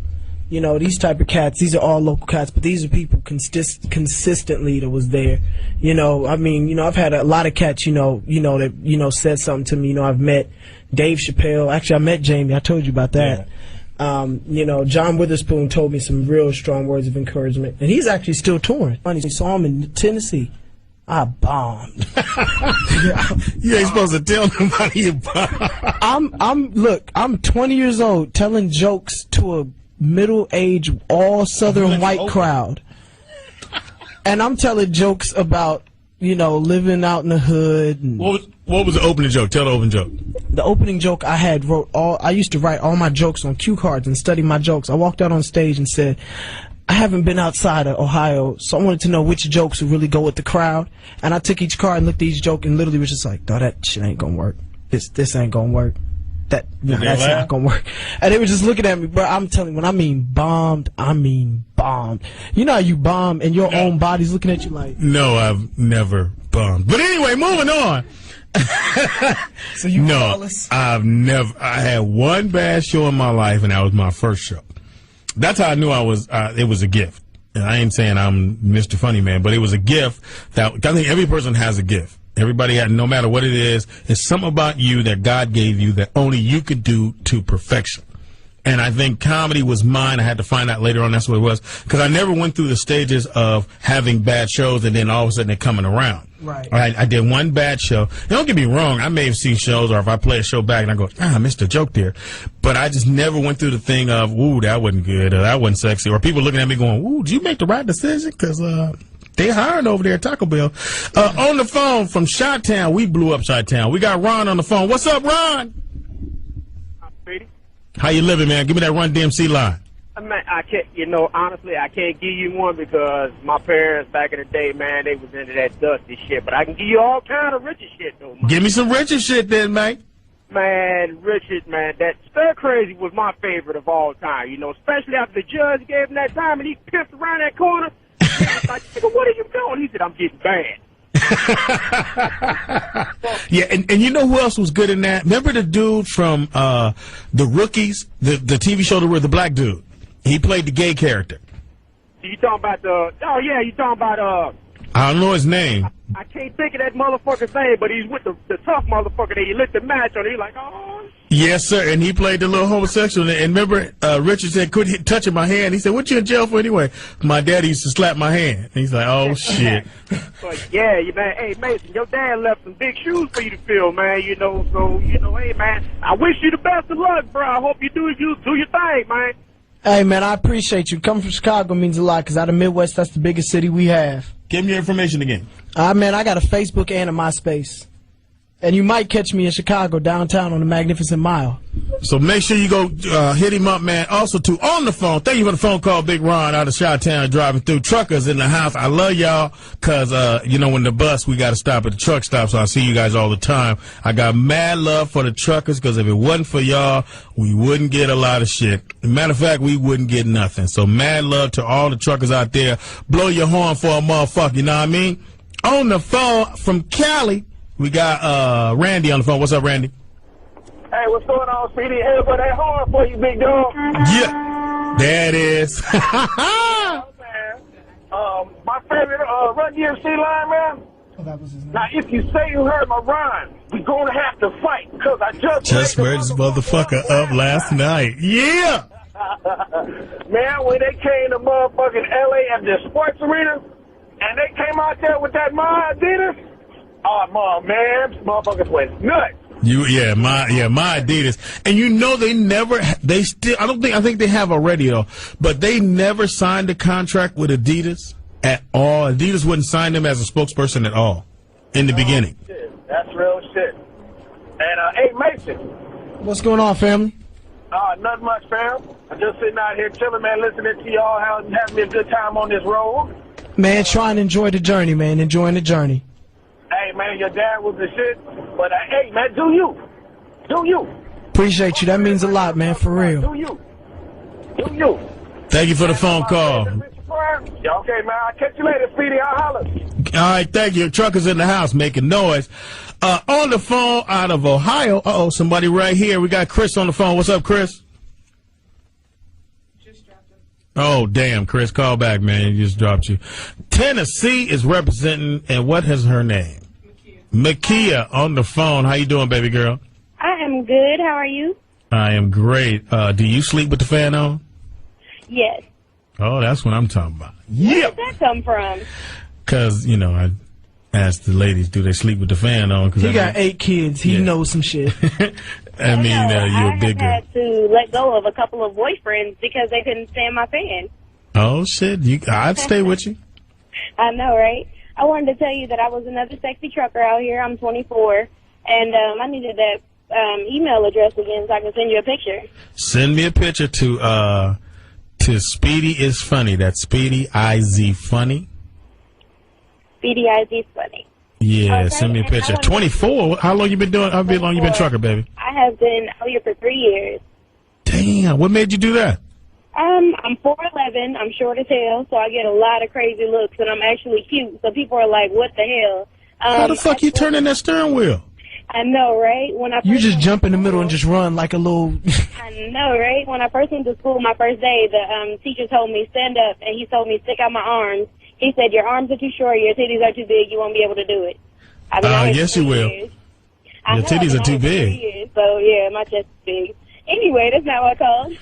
you know, these type of cats. These are all local cats, but these are people consistently that was there. You know, I mean, you know, I've had a lot of cats, that said something to me. You know, I've met Dave Chappelle. Actually, I met Jamie. I told you about that. Yeah. You know, John Witherspoon told me some real strong words of encouragement, and he's actually still touring. Funny, he saw him in Tennessee. I bombed. You ain't supposed to tell nobody you bombed. Look, I'm 20 years old telling jokes to a middle-aged, all Southern white crowd. And I'm telling jokes about, you know, living out in the hood. And what was the opening joke? Tell the opening joke. The opening joke I used to write all my jokes on cue cards and study my jokes. I walked out on stage and said, I haven't been outside of Ohio, so I wanted to know which jokes would really go with the crowd. And I took each card and looked at each joke and literally was just like, no, that shit ain't gonna work. This ain't gonna work. That's not gonna work. And they were just looking at me, bro. I'm telling you, when I mean bombed, I mean bombed. You know how you bomb and your own body's looking at you like... No, I've never bombed. But anyway, moving on. So you flawless? I've never... I had one bad show in my life, and that was my first show. That's how I knew it was a gift. And I ain't saying I'm Mr. Funny Man, but it was a gift that I think every person has a gift. Everybody had, no matter what it is, it's something about you that God gave you that only you could do to perfection. And I think comedy was mine. I had to find out later on that's what it was. Because I never went through the stages of having bad shows and then all of a sudden they're coming around. Right. I did one bad show. Don't get me wrong. I may have seen shows, or if I play a show back and I go, I missed a joke there. But I just never went through the thing of, ooh, that wasn't good, or that wasn't sexy. Or people looking at me going, ooh, did you make the right decision? Because they hired over there at Taco Bell. On the phone from Chi-Town. We blew up Chi-Town. We got Ron on the phone. What's up, Ron? I'm Speedy. How you living, man? Give me that Run DMC line. Man, I can't, honestly, I can't give you one because my parents back in the day, man, they was into that dusty shit. But I can give you all kind of Richard shit, though, man. Give me some Richard shit then, man. Man, Richard, man, that Stir Crazy was my favorite of all time, especially after the judge gave him that time and he pissed around that corner. I was like, nigga, what are you doing? He said, I'm getting bad. Yeah, and you know who else was good in that? Remember the dude from The Rookies, the TV show where the black dude? He played the gay character. You talking about you talking about I don't know his name. I can't think of that motherfucker's name, but he's with the tough motherfucker that he lit the match on. He's like, oh. Yes, sir. And he played the little homosexual. And remember, Richard said, quit touching my hand. He said, what you in jail for anyway? My daddy used to slap my hand. And he's like, oh, shit. But yeah, man. Hey, Mason, your dad left some big shoes for you to fill, man. You know, so, you know, hey, man, I wish you the best of luck, bro. I hope you do your thing, man. Hey, man, I appreciate you. Coming from Chicago means a lot, because out of Midwest, that's the biggest city we have. Give me your information again. Man, I got a Facebook and a MySpace. And you might catch me in Chicago, downtown on the Magnificent Mile. So make sure you go hit him up, man. Also, too, on the phone, thank you for the phone call, Big Ron, out of Chi-Town, driving through. Truckers in the house. I love y'all because, you know, when the bus, we got to stop at the truck stop, so I see you guys all the time. I got mad love for the truckers because if it wasn't for y'all, we wouldn't get a lot of shit. Matter of fact, we wouldn't get nothing. So mad love to all the truckers out there. Blow your horn for a motherfucker, you know what I mean? On the phone from Cali, we got Randy on the phone. What's up, Randy? Hey, what's going on, Speedy? Hey, but that hard for you, big dog. Yeah, there it is. My favorite Run DMC line, man. Oh, that was his name. Now, if you say you heard my rhyme, we gonna have to fight because I just heard this motherfucker up last night. Yeah. Man, when they came to motherfucking LA at the sports arena, and they came out there with that my Adidas. Oh, man, motherfuckers went nuts. My Adidas. And you know I think they have already though, but they never signed a contract with Adidas at all. Adidas wouldn't sign them as a spokesperson at all in the beginning. Shit. That's real shit. And, hey, Mason. What's going on, family? Nothing much, fam. I'm just sitting out here chilling, man, listening to y'all, having me a good time on this road. Man, try and enjoy the journey, man. Enjoying the journey. Hey, man, your dad was the shit. But, hey, man, do you. Do you. Appreciate you. That means a lot, man, for real. Do you. Do you. Thank you for the phone call. Yeah, okay, man. I'll catch you later, Speedy. I'll holler. All right, thank you. Truckers in the house making noise. On the phone out of Ohio. Uh-oh, somebody right here. We got Chris on the phone. What's up, Chris? Oh, damn, Chris, call back, man. You just dropped you. Tennessee is representing, and what is her name? Makia on the phone. How you doing, baby girl? I am good. How are you? I am great. Do you sleep with the fan on? Yes. Oh, that's what I'm talking about. Yeah. Where did that come from? Because, you know, I asked the ladies, do they sleep with the fan on? He got 8 kids. He knows some shit. I mean, you're a big girl. I had to let go of a couple of boyfriends because they couldn't stand my fan. Oh, shit. I'd stay with you. I know, right? I wanted to tell you that I was another sexy trucker out here. I'm 24, and I needed that email address again so I can send you a picture. Send me a picture to Speedy is Funny. That's Speedy IZ Funny. Speedy IZ Funny. Yeah, okay, send me a picture. 24? How long you been doing? How long you been trucker, baby? I have been out here for 3 years. Damn, what made you do that? I'm 4'11", I'm short as hell, so I get a lot of crazy looks, and I'm actually cute, so people are like, what the hell? How the fuck you turning that steering wheel? I know, right? You just jump in the middle and just run like a little... I know, right? When I first went to school my first day, the teacher told me, stand up, and he told me, stick out my arms. He said, your arms are too short, your titties are too big, you won't be able to do it. Yes, you will. Your titties are too big. So, yeah, my chest is big. Anyway, that's not what I called.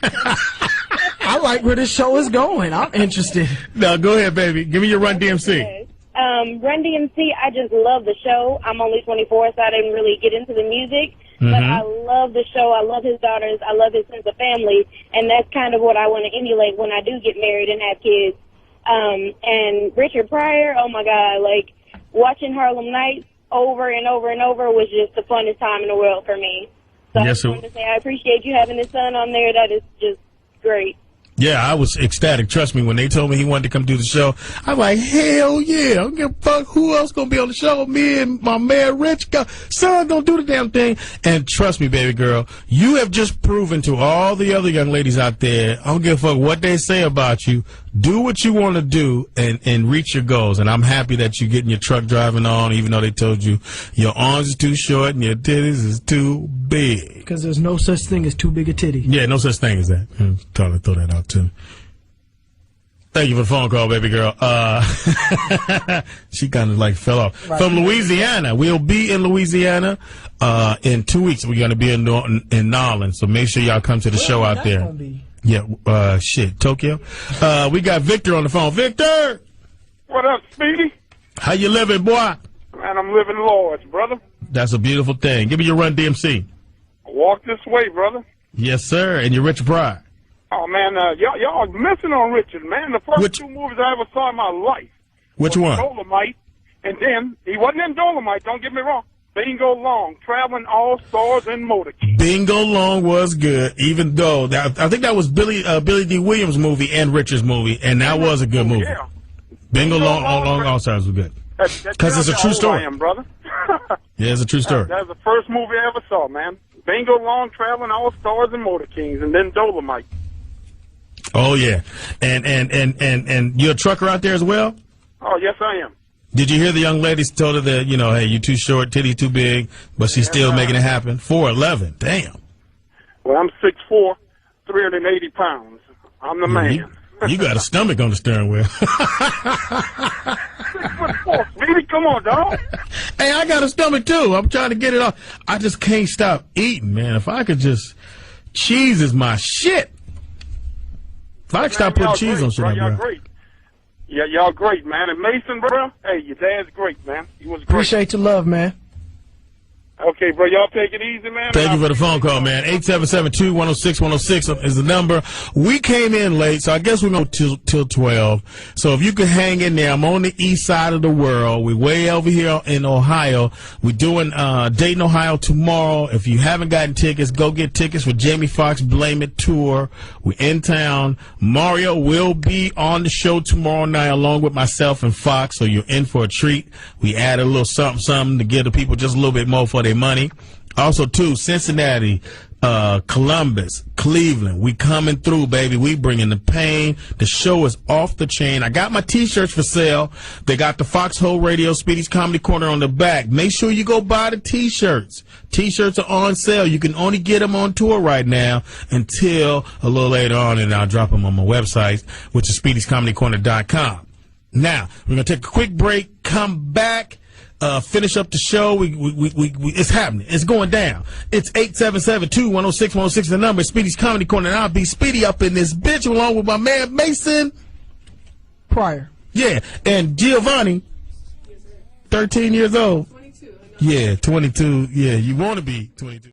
I like where this show is going. I'm interested. No, go ahead, baby. Give me your Run DMC. Run DMC, I just love the show. I'm only 24, so I didn't really get into the music. Mm-hmm. But I love the show. I love his daughters. I love his sense of family. And that's kind of what I want to emulate when I do get married and have kids. And Richard Pryor, oh, my God, like, watching Harlem Nights over and over and over was just the funnest time in the world for me. So I just wanted to say I appreciate you having his son on there. That is just great. Yeah, I was ecstatic. Trust me, when they told me he wanted to come do the show, I was like, hell yeah. I don't give a fuck who else going to be on the show. Me and my man Rich, son, don't do the damn thing. And trust me, baby girl, you have just proven to all the other young ladies out there, I don't give a fuck what they say about you. Do what you want to do and reach your goals. And I'm happy that you're getting your truck driving on, even though they told you your arms is too short and your titties is too big. Because there's no such thing as too big a titty. Yeah, no such thing as that. I'm trying to throw that out too. Thank you for the phone call, baby girl. She kind of like fell off. Right. From Louisiana. We'll be in Louisiana in 2 weeks. We're going to be in Norland, so make sure y'all come to the show out there. Yeah, Tokyo. We got Victor on the phone. Victor! What up, Speedy? How you living, boy? Man, I'm living large, brother. That's a beautiful thing. Give me your Run DMC. Walk this way, brother. Yes, sir. And your Richard Pryor. Oh, man, y'all missing on Richard, man. The first two movies I ever saw in my life. Which one? Dolomite. And then, he wasn't in Dolomite, don't get me wrong. Bingo Long, Traveling All Stars and Motorcade. Bingo Long was good, even though, I think that was Billy D. Williams' movie and Richard's movie, and that was a good movie. Yeah. Bingo Long All Stars was good. Because it's a true story. I am, brother. Yeah, it's a true story. That's the first movie I ever saw, man. Bingo Long, Traveling All Stars and Motor Kings, and then Dolomite. Oh yeah, and you're a trucker out there as well? Oh yes, I am. Did you hear the young lady told her that, you know, hey, you too short, titty too big, but she's still making it happen? 4'11", damn. Well, I'm 6'4", 380 pounds. I'm the man. You got a stomach on the steering wheel. 6'4", Speedy, come on, dog. Hey, I got a stomach too. I'm trying to get it off. I just can't stop eating, man. If I could just, cheese is my shit. If I could stop putting cheese on shit, y'all great. Yeah, y'all great, man. And Mason, bro, hey, your dad's great, man. He was great. Appreciate your love, man. Okay, bro, y'all take it easy, man. Thank you for the phone call, man. 877-210-6106 is the number. We came in late, so I guess we're going to till 12. So if you could hang in there, I'm on the east side of the world. We're way over here in Ohio. We're doing Dayton, Ohio tomorrow. If you haven't gotten tickets, go get tickets for Jamie Foxx Blame It Tour. We're in town. Mario will be on the show tomorrow night along with myself and Fox, so you're in for a treat. We add a little something to give the people just a little bit more for their money. Also, too, Cincinnati, Columbus, Cleveland, we coming through, baby. We bringing the pain. The show is off the chain. I got my T-shirts for sale. They got the Foxhole Radio, Speedy's Comedy Corner on the back. Make sure you go buy the T-shirts. T-shirts are on sale. You can only get them on tour right now until a little later on, and I'll drop them on my website, which is Speedy'sComedyCorner.com. Now, we're going to take a quick break, come back. Finish up the show. It's happening. It's going down. It's 877-210-6106. The number is Speedy's Comedy Corner, and I'll be Speedy up in this bitch along with my man Mason Pryor. Yeah, and Giovanni, 13 years old. 22. Yeah, 22. Yeah, you want to be 22.